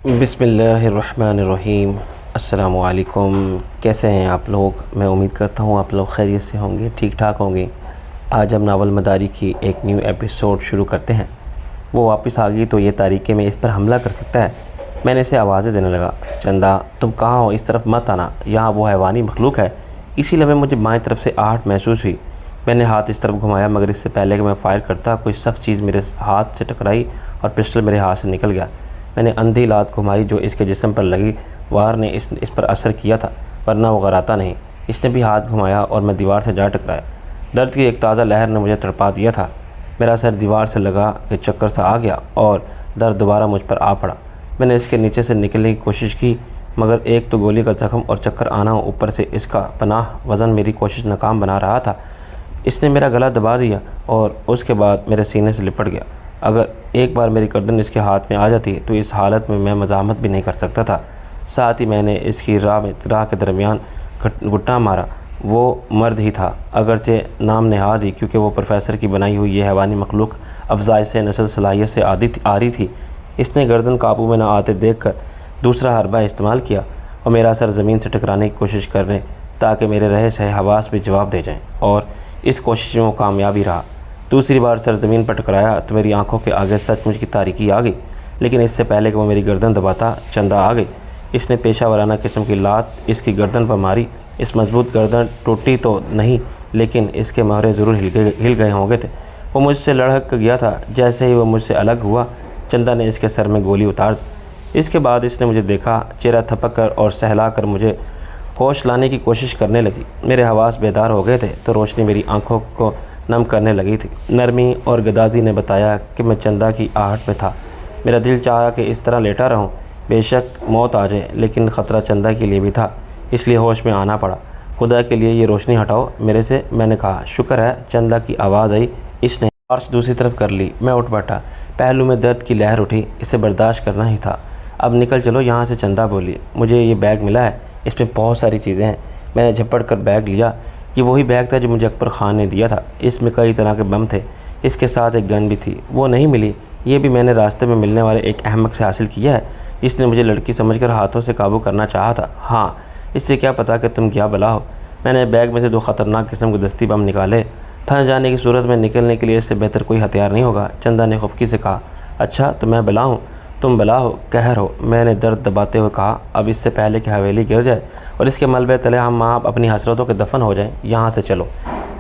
बिस्मिल्लाहिर्रहमानिर्रहीम। अस्सलामु अलैकुम। कैसे हैं आप लोग? मैं उम्मीद करता हूँ आप लोग खैरियत से होंगे, ठीक ठाक होंगे। आज हम नावल मदारी की एक न्यू एपिसोड शुरू करते हैं। वो वापस आ गई तो ये तारीख़ में इस पर हमला कर सकता है। मैंने इसे आवाज़ें देने लगा, चंदा तुम कहाँ हो, इस तरफ मत आना, यहाँ वो हैवानी मखलूक है। इसी लम्हे मुझे बाएं तरफ से आहट महसूस हुई। मैंने हाथ इस तरफ घुमाया, मगर इससे पहले कि मैं फ़ायर करता कोई सख्त चीज़ मेरे हाथ से टकराई और पिस्टल मेरे हाथ से निकल गया। मैंने अंधी लात घुमाई जो इसके जिस्म पर लगी। वार ने इस पर असर किया था, वरना वो गराता नहीं। इसने भी हाथ घुमाया और मैं दीवार से जा टकराया। दर्द की एक ताज़ा लहर ने मुझे तड़पा दिया था। मेरा सर दीवार से लगा कि चक्कर सा आ गया और दर्द दोबारा मुझ पर आ पड़ा। मैंने इसके नीचे से निकलने की कोशिश की, मगर एक तो गोली का ज़ख्म और चक्कर आना, ऊपर से इसका पनाह वज़न मेरी कोशिश नाकाम बना रहा था। इसने मेरा गला दबा दिया और उसके बाद मेरे सीने से लिपट गया। अगर एक बार मेरी गर्दन इसके हाथ में आ जाती तो इस हालत में मैं मज़ाहमत भी नहीं कर सकता था। साथ ही मैंने इसकी राह के दरमियान घुटना मारा। वो मर्द ही था, अगरचे नाम नहाद ही, क्योंकि वो प्रोफेसर की बनाई हुई ये हैवानी मखलूक अफजाई से नस्ल सलाहियत से आ रही थी। इसने गर्दन काबू में न आते देख कर दूसरा हरबा इस्तेमाल किया और मेरा सर ज़मीन से टकराने की कोशिश करने, ताकि मेरे रहे सहे हवास भी जवाब दे जाएँ, और इस कोशिश में वो कामयाबी रहा। दूसरी बार सर ज़मीन पर टकराया तो मेरी आंखों के आगे सचमुच की तारीकी आ गई। लेकिन इससे पहले कि वो मेरी गर्दन दबाता, चंदा आ गई। इसने पेशा वराना किस्म की लात इसकी गर्दन पर मारी। इस मजबूत गर्दन टूटी तो नहीं, लेकिन इसके मोहरे ज़रूर हिल गए होंगे थे। वो मुझसे लड़क गया था। जैसे ही वो मुझसे अलग हुआ, चंदा ने इसके सर में गोली उतार दी। इसके बाद इसने मुझे देखा, चेहरा थपक कर और सहला कर मुझे होश लाने की कोशिश करने लगी। मेरे हवास बेदार हो गए थे तो रोशनी मेरी आंखों को नम करने लगी थी। नरमी और गदाजी ने बताया कि मैं चंदा की आहट में था। मेरा दिल चाहा कि इस तरह लेटा रहूं, बेशक मौत आ जाए, लेकिन ख़तरा चंदा के लिए भी था, इसलिए होश में आना पड़ा। खुदा के लिए ये रोशनी हटाओ मेरे से, मैंने कहा। शुक्र है चंदा की आवाज़ आई। इसने टॉर्च दूसरी तरफ कर ली। मैं उठ बैठा। पहलू में दर्द की लहर उठी, इसे बर्दाश्त करना ही था। अब निकल चलो यहाँ से, चंदा बोली। मुझे ये बैग मिला है, इसमें बहुत सारी चीज़ें हैं। मैंने झपट कर बैग लिया। ये वही बैग था जो मुझे अकबर ख़ान ने दिया था। इसमें कई तरह के बम थे। इसके साथ एक गन भी थी, वो नहीं मिली। ये भी मैंने रास्ते में मिलने वाले एक अहमक से हासिल किया है। इसने मुझे लड़की समझकर हाथों से काबू करना चाहा था। हाँ, इससे क्या पता कि तुम क्या बला हो। मैंने बैग में से 2 ख़तरनाक किस्म के दस्ती बम निकाले। फंस जाने की सूरत में निकलने के लिए इससे बेहतर कोई हथियार नहीं होगा। चंदा ने खुफकी से कहा। अच्छा तो मैं बला हूँ, तुम बला हो, कहर हो, मैंने दर्द दबाते हुए कहा। अब इससे पहले कि हवेली गिर जाए और इसके मलबे तले हम आप अपनी हसरतों के दफन हो जाएं, यहाँ से चलो।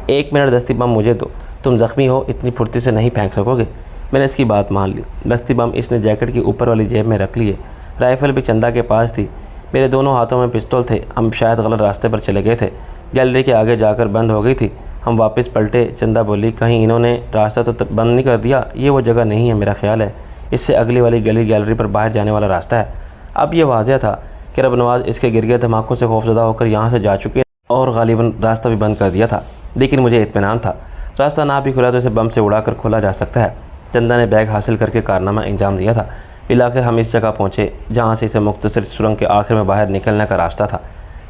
1 मिनट दस्ती बम मुझे दो, तुम ज़ख्मी हो, इतनी फुर्ती से नहीं फेंक सकोगे। मैंने इसकी बात मान ली। दस्ती बम इसने जैकेट की ऊपर वाली जेब में रख लिए। राइफ़ल भी चंदा के पास थी। मेरे दोनों हाथों में पिस्तौल थे। हम शायद गलत रास्ते पर चले गए थे। गैलरी के आगे जाकर बंद हो गई थी। हम वापस पलटे। चंदा बोली, कहीं इन्होंने रास्ता तो बंद नहीं कर दिया? ये वो जगह नहीं है, मेरा ख्याल है। इससे अगली वाली गैलरी पर बाहर जाने वाला रास्ता है। अब ये वाज़ह था कि रब नवाज़ इसके गिरगिट धमाकों से खौफज़दा होकर यहाँ से जा चुके और गालिबन रास्ता भी बंद कर दिया था। लेकिन मुझे इत्मीनान था, रास्ता ना भी खुला तो इसे बम से उड़ाकर खोला जा सकता है। चंदा ने बैग हासिल करके कारनामा अंजाम दिया था। फिलहाल हम इस जगह पहुँचे जहाँ से इसे मुख्तसर सुरंग के आखिर में बाहर निकलने का रास्ता था।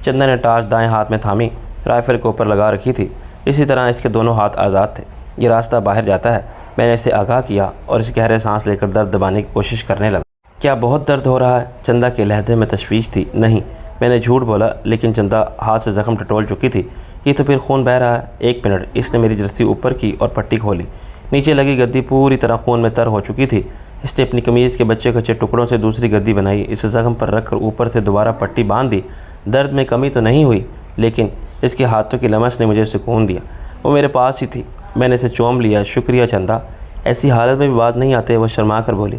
चंदा ने टार्च दाएँ हाथ में थामी, राइफ़ल के ऊपर लगा रखी थी। इसी तरह इसके दोनों हाथ आज़ाद थे। ये रास्ता बाहर जाता है। मैंने इसे आगाह किया और इसे गहरे सांस लेकर दर्द दबाने की कोशिश करने लगा। क्या बहुत दर्द हो रहा है? चंदा के लहजे में तशवीश थी। नहीं, मैंने झूठ बोला, लेकिन चंदा हाथ से ज़ख्म टटोल चुकी थी। ये तो फिर खून बह रहा है। 1 मिनट। इसने मेरी रस्सी ऊपर की और पट्टी खोली। नीचे लगी गद्दी पूरी तरह खून में तर हो चुकी थी। इसने अपनी कमीज़ के बच्चे कच्चे टुकड़ों से दूसरी गद्दी बनाई, इसे ज़ख्म पर रख कर ऊपर से दोबारा पट्टी बांध दी। दर्द में कमी तो नहीं हुई, लेकिन इसके हाथों की लमस ने मुझे सुकून दिया। वो मेरे पास ही थी। मैंने इसे चूम लिया। शुक्रिया चंदा। ऐसी हालत में भी बात नहीं आते। वह शर्मा कर बोली।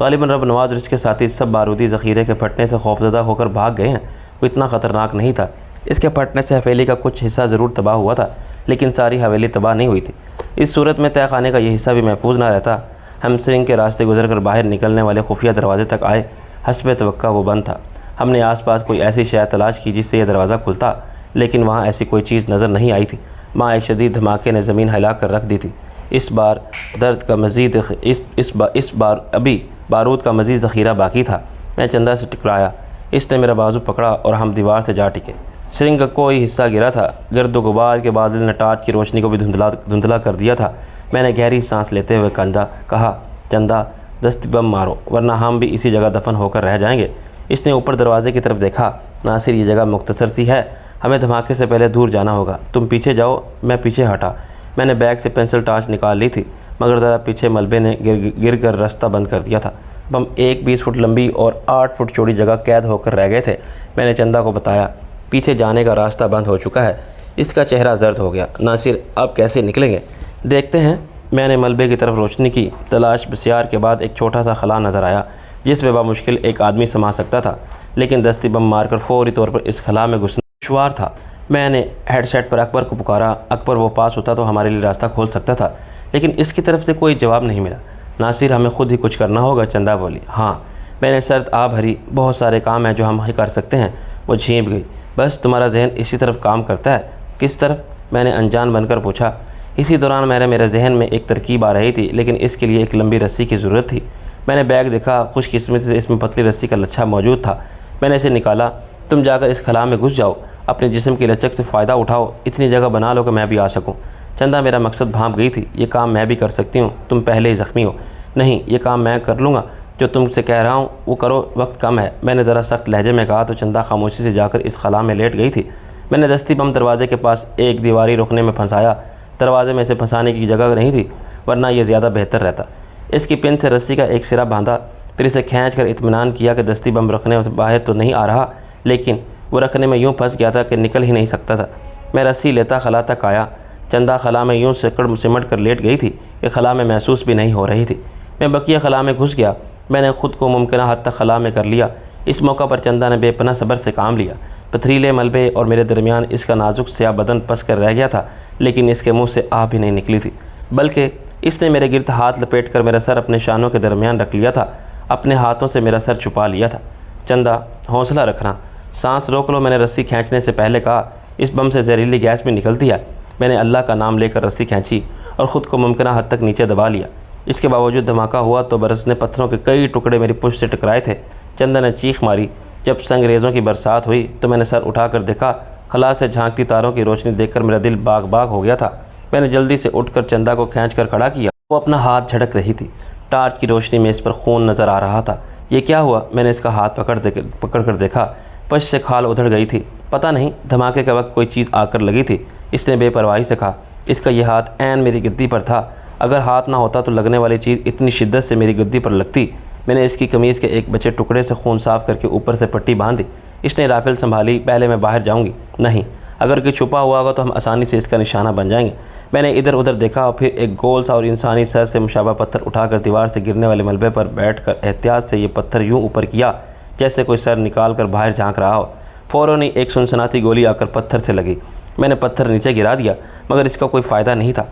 गालिबन रब नवाज़ और इसके साथी सब बारूदी ज़ख़ीरे के फटने से खौफज़दा होकर भाग गए हैं। वो इतना ख़तरनाक नहीं था। इसके फटने से हवेली का कुछ हिस्सा ज़रूर तबाह हुआ था, लेकिन सारी हवेली तबाह नहीं हुई थी। इस सूरत में तय खाने का यह हिस्सा भी महफूज ना रहता। हम सिरिंग के रास्ते गुजर कर बाहर निकलने वाले खुफिया दरवाजे तक आए। हस्बे तवक्का वो बंद था। हमने आसपास कोई ऐसी शय तलाश की जिससे यह दरवाज़ा खुलता, लेकिन वहाँ ऐसी कोई चीज़ नज़र नहीं आई थी। माँ एक शदीद धमाके ने ज़मीन हिला कर रख दी थी। इस बार दर्द का मज़ीद इस बार अभी बारूद का मज़ीद ज़ख़ीरा बाकी था। मैं चंदा से टकराया। इसने मेरा बाजू पकड़ा और हम दीवार से जा टिके। सिरिंग का कोई हिस्सा गिरा था। गर्द गुबार के बादल ने टार्च की रोशनी को भी धुंधला कर दिया था। मैंने गहरी सांस लेते हुए कहा, चंदा दस्ती बम मारो वरना हम भी इसी जगह दफन होकर रह जाएंगे। इसने ऊपर दरवाजे की तरफ देखा। नासिर, ये जगह मुख्तसर सी है, हमें धमाके से पहले दूर जाना होगा। तुम पीछे जाओ। मैं पीछे हटा। मैंने बैग से पेंसिल टार्च निकाल ली थी, मगर ज़रा पीछे मलबे ने गिर कर रास्ता बंद कर दिया था। बम एक 20 फुट लंबी और 8 फुट चौड़ी जगह कैद होकर रह गए थे। मैंने चंदा को बताया, पीछे जाने का रास्ता बंद हो चुका है। इसका चेहरा जर्द हो गया। नासिर, अब कैसे निकलेंगे? देखते हैं। मैंने मलबे की तरफ रोशनी की। तलाश बसियार के बाद एक छोटा सा खला नज़र आया जिसमें बामुश्किल एक आदमी समा सकता था, लेकिन दस्ती बम मारकर फौरी तौर पर इस खला में घुसना दुश्वार था। मैंने हेडसेट पर अकबर को पुकारा। अकबर वो पास होता तो हमारे लिए रास्ता खोल सकता था, लेकिन इसकी तरफ से कोई जवाब नहीं मिला। नासिर, हमें खुद ही कुछ करना होगा। चंदा बोली। हाँ। मैंने सर्द आ भरी। बहुत सारे काम हैं जो हम ही कर सकते हैं। वो झींप गई। बस तुम्हारा जहन इसी तरफ काम करता है? किस तरफ? मैंने अनजान बनकर पूछा। इसी दौरान मेरे जहन में एक तरकीब आ रही थी, लेकिन इसके लिए एक लंबी रस्सी की ज़रूरत थी। मैंने बैग देखा। खुशकिस्मती से इसमें पतली रस्सी का लच्छा मौजूद था। मैंने इसे निकाला। तुम जाकर इस खला में घुस जाओ, अपने जिस्म की लचक से फ़ायदा उठाओ, इतनी जगह बना लो कि मैं भी आ सकूं। चंदा, मेरा मकसद भांप गई थी। ये काम मैं भी कर सकती हूँ, तुम पहले ही ज़ख्मी हो। नहीं, ये काम मैं कर लूँगा। जो तुमसे कह रहा हूँ वो करो, वक्त कम है। मैंने ज़रा सख्त लहजे में कहा तो चंदा खामोशी से जाकर इस खला में लेट गई थी। मैंने दस्ती बम दरवाजे के पास एक दीवारी रुकने में फंसाया। दरवाजे में से फंसाने की जगह नहीं थी, वरना यह ज़्यादा बेहतर रहता। इसकी पिन से रस्सी का एक सिरा बांधा, फिर इसे खींच कर इत्मीनान किया कि दस्ती बम रखने से बाहर तो नहीं आ रहा, लेकिन वो रखने में यूँ फंस गया था कि निकल ही नहीं सकता था। मैं रस्सी लेता खला तक आया। चंदा खला में यूँ सिमट कर लेट गई थी कि खला में महसूस भी नहीं हो रही थी। मैं बकिया खला में घुस गया। मैंने ख़ुद को मुमकिन हद तक खला में कर लिया। इस मौका पर चंदा ने बेपनाह सब्र से काम लिया। पथरीले मलबे और मेरे दरमियान इसका नाजुक स्याह बदन पस कर रह गया था, लेकिन इसके मुंह से आ भी नहीं निकली थी, बल्कि इसने मेरे गिर्द हाथ लपेट कर मेरा सर अपने शानों के दरमियान रख लिया था। अपने हाथों से मेरा सर छुपा लिया था। चंदा, हौसला रखना, सांस रोक लो, मैंने रस्सी खींचने से पहले कहा। इस बम से जहरीली गैस भी निकलती है। मैंने अल्लाह का नाम लेकर रस्सी खींची और ख़ुद को मुमकिन हद तक नीचे दबा लिया। इसके बावजूद धमाका हुआ तो बरसने पत्थरों के कई टुकड़े मेरी पुष्ट से टकराए थे। चंदा ने चीख मारी। जब संगरेज़ों की बरसात हुई तो मैंने सर उठाकर देखा। खला से झांकती तारों की रोशनी देखकर मेरा दिल बाग बाग हो गया था। मैंने जल्दी से उठकर चंदा को खींचकर खड़ा किया। वो अपना हाथ झटक रही थी। टार्च की रोशनी में इस पर खून नज़र आ रहा था। ये क्या हुआ? मैंने इसका हाथ पकड़ कर देखा। पश से खाल उधड़ गई थी। पता नहीं, धमाके के वक्त कोई चीज़ आकर लगी थी। इसने बेपरवाही से कहा। इसका यह हाथ ऐन मेरी गद्दी पर था। अगर हाथ ना होता तो लगने वाली चीज़ इतनी शिद्दत से मेरी गद्दी पर लगती। मैंने इसकी कमीज़ के एक बचे टुकड़े से खून साफ़ करके ऊपर से पट्टी बांध दी। इसने राफेल संभाली। पहले मैं बाहर जाऊंगी। नहीं, अगर कोई छुपा हुआ होगा तो हम आसानी से इसका निशाना बन जाएंगे। मैंने इधर उधर देखा और फिर एक गोल सा और इंसानी सर से मुशाबा पत्थर उठाकर दीवार से गिरने वाले मलबे पर बैठकर एहतियात से ये पत्थर यूँ ऊपर किया जैसे कोई सर निकाल कर बाहर झाँक रहा हो। फ़ौरन ही एक सुनसनाती गोली आकर पत्थर से लगी। मैंने पत्थर नीचे गिरा दिया, मगर इसका कोई फ़ायदा नहीं था।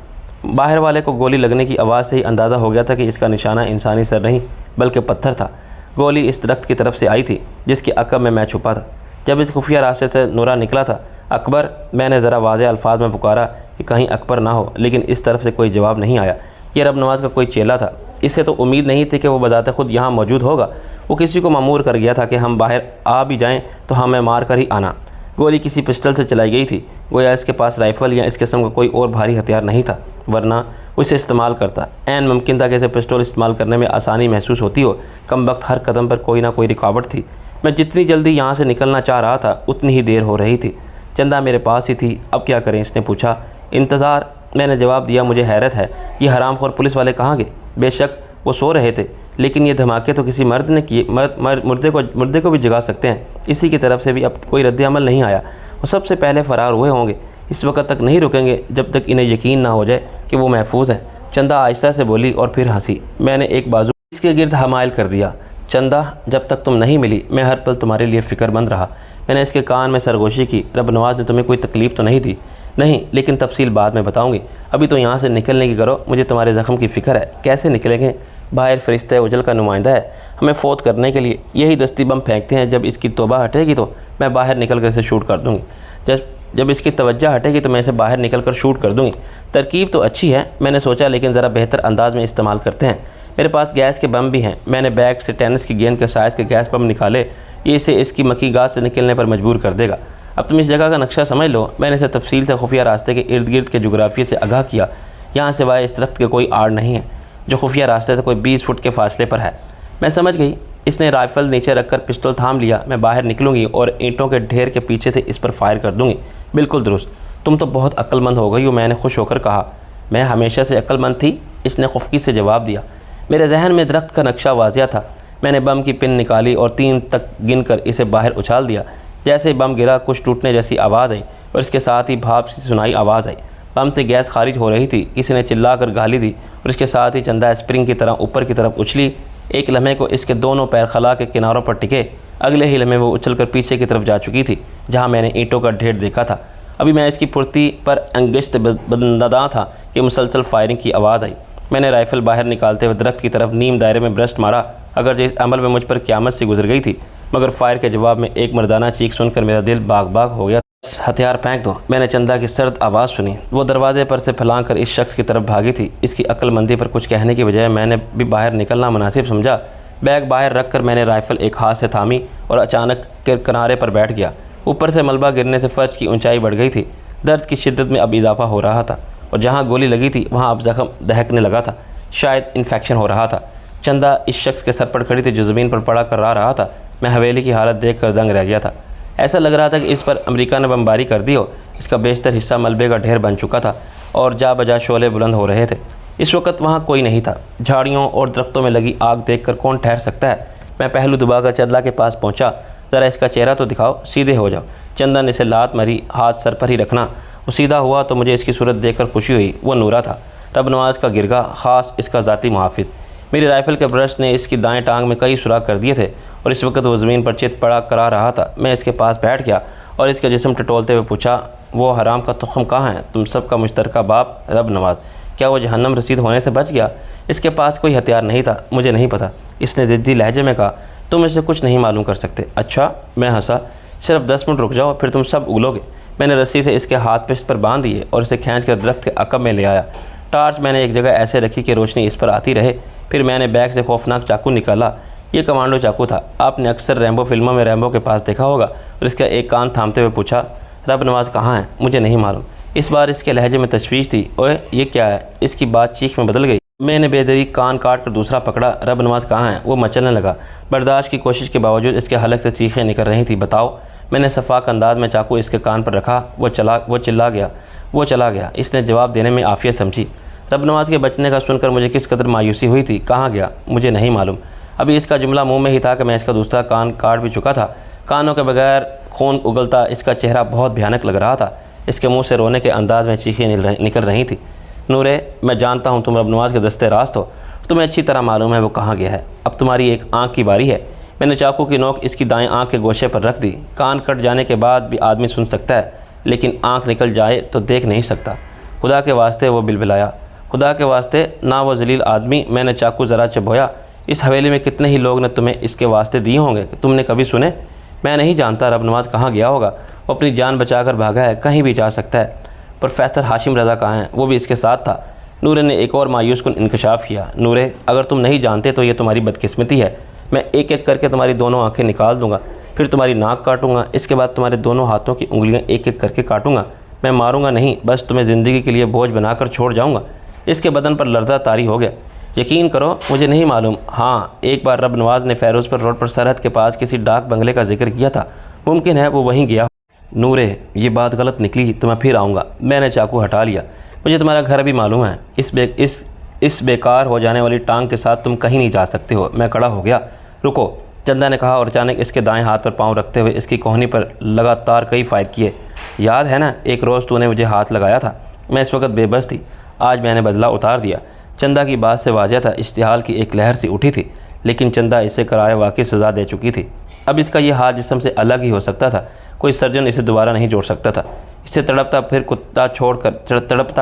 बाहर वाले को गोली लगने की आवाज़ से ही अंदाज़ा हो गया था कि इसका निशाना इंसानी सर नहीं बल्कि पत्थर था। गोली इस दरख्त की तरफ से आई थी जिसके अकब में मैं छुपा था। जब इस खुफिया रास्ते से नूरा निकला था, अकबर, मैंने ज़रा वाज़ेह अल्फाज में पुकारा कि कहीं अकबर ना हो, लेकिन इस तरफ से कोई जवाब नहीं आया। यह रब नवाज का कोई चेला था। इससे तो उम्मीद नहीं थी कि वो बजाते खुद यहाँ मौजूद होगा। वो किसी को मामूर कर गया था कि हम बाहर आ भी जाएँ तो हमें मार कर ही आना। गोली किसी पिस्टल से चलाई गई थी। गोया इसके पास राइफ़ल या इस किस्म का कोई और भारी हथियार नहीं था, वरना वो इसे इस्तेमाल करता। ऐन मुमकिन था कि इसे पिस्टल इस्तेमाल करने में आसानी महसूस होती हो। कम वक्त हर कदम पर कोई ना कोई रुकावट थी। मैं जितनी जल्दी यहाँ से निकलना चाह रहा था उतनी ही देर हो रही थी। चंदा मेरे पास ही थी। अब क्या करें? इसने पूछा। इंतज़ार, मैंने जवाब दिया। मुझे हैरत है, ये हरामखोर पुलिस वाले कहाँ गए? बेशक वो सो रहे थे, लेकिन ये धमाके तो किसी मर्द ने किए। मुर्दे को भी जगा सकते हैं। इसी की तरफ से भी अब कोई रद्द-ए-अमल नहीं आया। वो सबसे पहले फ़रार हुए होंगे। इस वक्त तक नहीं रुकेंगे जब तक इन्हें यकीन ना हो जाए कि वो महफूज हैं। चंदा आहिस्ता से बोली और फिर हंसी। मैंने एक बाजू इसके गिर्द हमायल कर दिया। चंदा, जब तक तुम नहीं मिली मैं हर पल तुम्हारे लिए फ़िक्रमंद रहा। मैंने इसके कान में सरगोशी की। रब नवाज ने तुम्हें कोई तकलीफ़ तो नहीं दी? नहीं, लेकिन तफसील बाद में बताऊंगी। अभी तो यहाँ से निकलने की करो। मुझे तुम्हारे ज़ख्म की फ़िक्र है। कैसे निकलेंगे? बाहर फ़रिश्ता उजल का नुमाइंदा है हमें फ़ौत करने के लिए। यही दस्ती बम फेंकते हैं। जब इसकी तौबा हटेगी तो मैं बाहर निकल कर इसे शूट कर दूँगी। जब इसकी तवज्जो हटेगी तो मैं इसे बाहर निकल कर शूट कर दूँगी। तरकीब तो अच्छी है, मैंने सोचा, लेकिन ज़रा बेहतर अंदाज में इस्तेमाल करते हैं। मेरे पास गैस के बम भी हैं। मैंने बैग से टेनिस की गेंद के साइज़ के गैस बम निकाले। ये इसे इसकी मक्की गाज से निकलने पर मजबूर कर देगा। अब तुम इस जगह का नक्शा समझ लो। मैंने इसे तफसील से खुफिया रास्ते के इर्द गिर्द के जोग्राफिया से आगाह किया। यहाँ सिवाय इस दरख्त के कोई आड़ नहीं है। जो खुफिया रास्ते से कोई 20 फुट के फासले पर है। मैं समझ गई, इसने राइफ़ल नीचे रखकर पिस्तौल थाम लिया। मैं बाहर निकलूंगी और ईंटों के ढेर के पीछे से इस पर फायर कर दूंगी। बिल्कुल दुरुस्त, तुम तो बहुत अक्लमंद हो गई हो, मैंने खुश होकर कहा। मैं हमेशा से अक्लमंद थी, इसने खुफकी से जवाब दिया। मेरे जहन में दरख्त का नक्शा वाजिया था। मैंने बम की पिन निकाली और 3 तक गिनकर इसे बाहर उछाल दिया। जैसे ही बम गिरा कुछ टूटने जैसी आवाज़ आई और इसके साथ ही भाप सी सुनाई आवाज़ आई। बम से गैस खारिज हो रही थी। किसी ने चिल्ला कर गाली दी और इसके साथ ही चंदा स्प्रिंग की तरह ऊपर की तरफ उछली। एक लम्हे को इसके दोनों पैर खला के किनारों पर टिके। अगले ही लम्हे वो उछलकर पीछे की तरफ जा चुकी थी, जहाँ मैंने ईंटों का ढेर देखा था। अभी मैं इसकी फुर्ती पर अंगश्त बंदा था कि मुसलसल फायरिंग की आवाज़ आई। मैंने राइफ़ल बाहर निकालते हुए दरख्त की तरफ नीम दायरे में ब्रस्ट मारा। अगर इस अमल में मुझ पर क़यामत से गुजर गई थी, मगर फायर के जवाब में एक मर्दाना चीख सुनकर मेरा दिल बाग बाग हो गया। हथियार फेंक दो, मैंने चंदा की सर्द आवाज़ सुनी। वो दरवाजे पर से फैलांग कर इस शख्स की तरफ भागी थी। इसकी अक्लमंदी पर कुछ कहने की बजाय मैंने भी बाहर निकलना मुनासिब समझा। बैग बाहर रख कर मैंने राइफ़ल एक हाथ से थामी और अचानक किनारे पर बैठ गया। ऊपर से मलबा गिरने से फ़र्श की ऊंचाई बढ़ गई थी। दर्द की शिद्दत में अब इजाफा हो रहा था और जहाँ गोली लगी थी वहाँ अब जख्म दहकने लगा था। शायद इन्फेक्शन हो रहा था। चंदा इस शख्स के सर पर खड़ी थी जो ज़मीन पर पड़ा कर रहा था। मैं हवेली की हालत देख कर दंग रह गया था। ऐसा लग रहा था कि इस पर अमेरिका ने बमबारी कर दी हो। इसका बेशतर हिस्सा मलबे का ढेर बन चुका था और जा बजा शोले बुलंद हो रहे थे। इस वक्त वहाँ कोई नहीं था। झाड़ियों और दरख्तों में लगी आग देखकर कौन ठहर सकता है। मैं पहलू दबाकर चंदा के पास पहुँचा। ज़रा इसका चेहरा तो दिखाओ, सीधे हो जाओ। चंदा ने इसे लात मारी, हाथ सर पर ही रखना। वो सीधा हुआ तो मुझे इसकी सूरत देखकर खुशी हुई। वो नूरा था, रब नवाज का गिरगा, ख़ास इसका ज़ाती मुहाफ़िज़। मेरी राइफ़ल के ब्रश ने इसकी दाएं टांग में कई सुराख कर दिए थे और इस वक्त वो ज़मीन पर चित पड़ा करा रहा था। मैं इसके पास बैठ गया और इसका जिस्म टटोलते हुए पूछा, वो हराम का तुख्म कहाँ है? तुम सब का मुश्तरका बाप रब नवाज, क्या वो जहन्नम रसीद होने से बच गया? इसके पास कोई हथियार नहीं था, मुझे नहीं पता। इसने ज़िद्दी लहजे में कहा, तुम इसे कुछ नहीं मालूम कर सकते। अच्छा, मैं हंसा। सिर्फ 10 मिनट रुक जाओ, फिर तुम सब उगलोगे। मैंने रस्सी से इसके हाथ पिस्त पर बांध दिए और इसे खींच कर दरख्त के अकब में ले आया। टार्च मैंने एक जगह ऐसे रखी कि रोशनी इस पर आती रहे। फिर मैंने बैग से खौफनाक चाकू निकाला। ये कमांडो चाकू था। आपने अक्सर रैम्बो फिल्मों में रैम्बो के पास देखा होगा। और इसका एक कान थामते हुए पूछा, रब नवाज कहाँ है? मुझे नहीं मालूम। इस बार इसके लहजे में तशवीश थी। ओए ये क्या है? इसकी बात चीख में बदल गई। मैंने बेदरी कान काट कर दूसरा पकड़ा। रब नवाज कहाँ है? वो मचलने लगा। बर्दाश्त की कोशिश के बावजूद इसके हलक से चीखें निकल रही थी। बताओ। मैंने शफाक अंदाज में चाकू इसके कान पर रखा। वो चला गया। इसने जवाब देने में आफियत समझी। रब नवाज के बचने का सुनकर मुझे किस कदर मायूसी हुई थी। कहाँ गया? मुझे नहीं मालूम। अभी इसका जुमला मुंह में ही था कि मैं इसका दूसरा कान काट भी चुका था। कानों के बगैर खून उगलता इसका चेहरा बहुत भयानक लग रहा था। इसके मुंह से रोने के अंदाज में चीखें निकल रही थी। नूरे, मैं जानता हूँ तुम रब नवाज के दस्ते रास्त हो। तुम्हें अच्छी तरह मालूम है वो कहाँ गया है। अब तुम्हारी एक आँख की बारी है। मैंने चाकू की नोक इसकी दाएं आँख के गोशे पर रख दी। कान कट जाने के बाद भी आदमी सुन सकता है, लेकिन आँख निकल जाए तो देख नहीं सकता। खुदा के वास्ते, वो बिलबिलाया। खुदा के वास्ते ना वो जलील आदमी। मैंने चाकू ज़रा चबोया। इस हवेली में कितने ही लोग ने तुम्हें इसके वास्ते दिए होंगे कि तुमने कभी सुने? मैं नहीं जानता रब नवाज कहाँ गया होगा। वो अपनी जान बचाकर भागा है, कहीं भी जा सकता है। प्रोफेसर हाशिम रज़ा कहाँ हैं? वो भी इसके साथ था। नूरे ने एक और मायूस कुन इंकशाफ किया। नूरे, अगर तुम नहीं जानते तो ये तुम्हारी बदकिस्मती है। मैं एक एक करके तुम्हारी दोनों आँखें निकाल दूँगा, फिर तुम्हारी नाक काटूँगा। इसके बाद तुम्हारे दोनों हाथों की उंगलियाँ एक एक करके काटूँगा। मैं मारूँगा नहीं, बस तुम्हें ज़िंदगी के लिए बोझ बनाकर छोड़ जाऊँगा। इसके बदन पर लर्ज़ा तारी हो गया। यकीन करो, मुझे नहीं मालूम। हाँ, एक बार रब नवाज ने फ़ैरोज़पुर रोड पर सरहद के पास किसी डाक बंगले का जिक्र किया था। मुमकिन है वो वहीं गया। नूरे, ये बात गलत निकली तो मैं फिर आऊँगा। मैंने चाकू हटा लिया। मुझे तुम्हारा घर भी मालूम है। इस बेकार हो जाने वाली टांग के साथ तुम कहीं नहीं जा सकते हो। मैं खड़ा हो गया। रुको, चंदा ने कहा और अचानक इसके दाएं हाथ पर पाँव रखते हुए इसकी कोहनी पर लगातार कई फायर किए। याद है ना, एक रोज़ तूने मुझे हाथ लगाया था। मैं इस वक्त बेबस थी। आज मैंने बदला उतार दिया। चंदा की बात से वाज़ह था, इश्तिहाल की एक लहर सी उठी थी, लेकिन चंदा इसे कराए वाकई सज़ा दे चुकी थी। अब इसका ये हाथ जिस्म से अलग ही हो सकता था। कोई सर्जन इसे दोबारा नहीं जोड़ सकता था। इसे तड़पता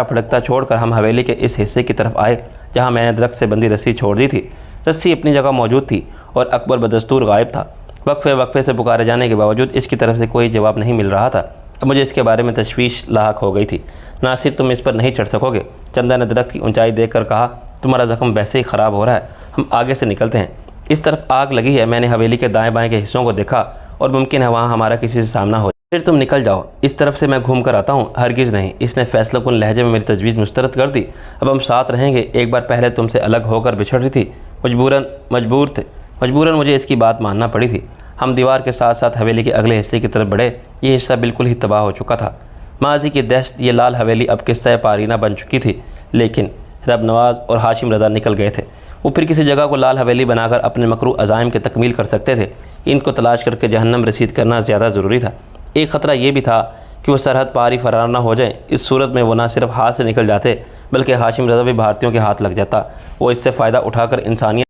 फड़कता छोड़कर हम हवेली के इस हिस्से की तरफ आए जहाँ मैंने दरख्त से बंदी रस्सी छोड़ दी थी। रस्सी अपनी जगह मौजूद थी और अकबर बदस्तूर गायब था। वक्फे से पुकारे जाने के बावजूद इसकी तरफ से कोई जवाब नहीं मिल रहा था। अब मुझे इसके बारे में तशवीश लाहक हो गई थी। नासिर, तुम इस पर नहीं चढ़ सकोगे। चंदा ने दरख्त की ऊंचाई देखकर कहा, तुम्हारा ज़ख्म वैसे ही ख़राब हो रहा है, हम आगे से निकलते हैं। इस तरफ आग लगी है। मैंने हवेली के दाएं बाएं के हिस्सों को देखा और मुमकिन है वहाँ हमारा किसी से सामना हो। फिर तुम निकल जाओ, इस तरफ से मैं घूम कर आता हूँ। हरगिज़ नहीं। इसने फैसलाकुन लहजे में मेरी तजवीज़ मुस्तरद कर दी। अब हम साथ रहेंगे। एक बार पहले तुमसे अलग होकर बिछड़ रही थी, मजबूरन मुझे इसकी बात मानना पड़ी थी। हम दीवार के साथ साथ हवेली के अगले हिस्से की तरफ बढ़े। ये हिस्सा बिल्कुल ही तबाह हो चुका था। माजी की दहशत, ये लाल हवेली अब किस्सा पारीना बन चुकी थी। लेकिन रब नवाज़ और हाशिम रज़ा निकल गए थे। वो फिर किसी जगह को लाल हवेली बनाकर अपने मकरू अज़ाइम के तकमील कर सकते थे। इनको तलाश करके जहन्नम रसीद करना ज़्यादा ज़रूरी था। एक ख़तरा ये भी था कि वो सरहद पारी फरार ना हो जाए। इस सूरत में वो ना सिर्फ हाथ से निकल जाते बल्कि हाशिम रज़ा भी भारतीयों के हाथ लग जाता। वो इससे फ़ायदा उठाकर इंसानियत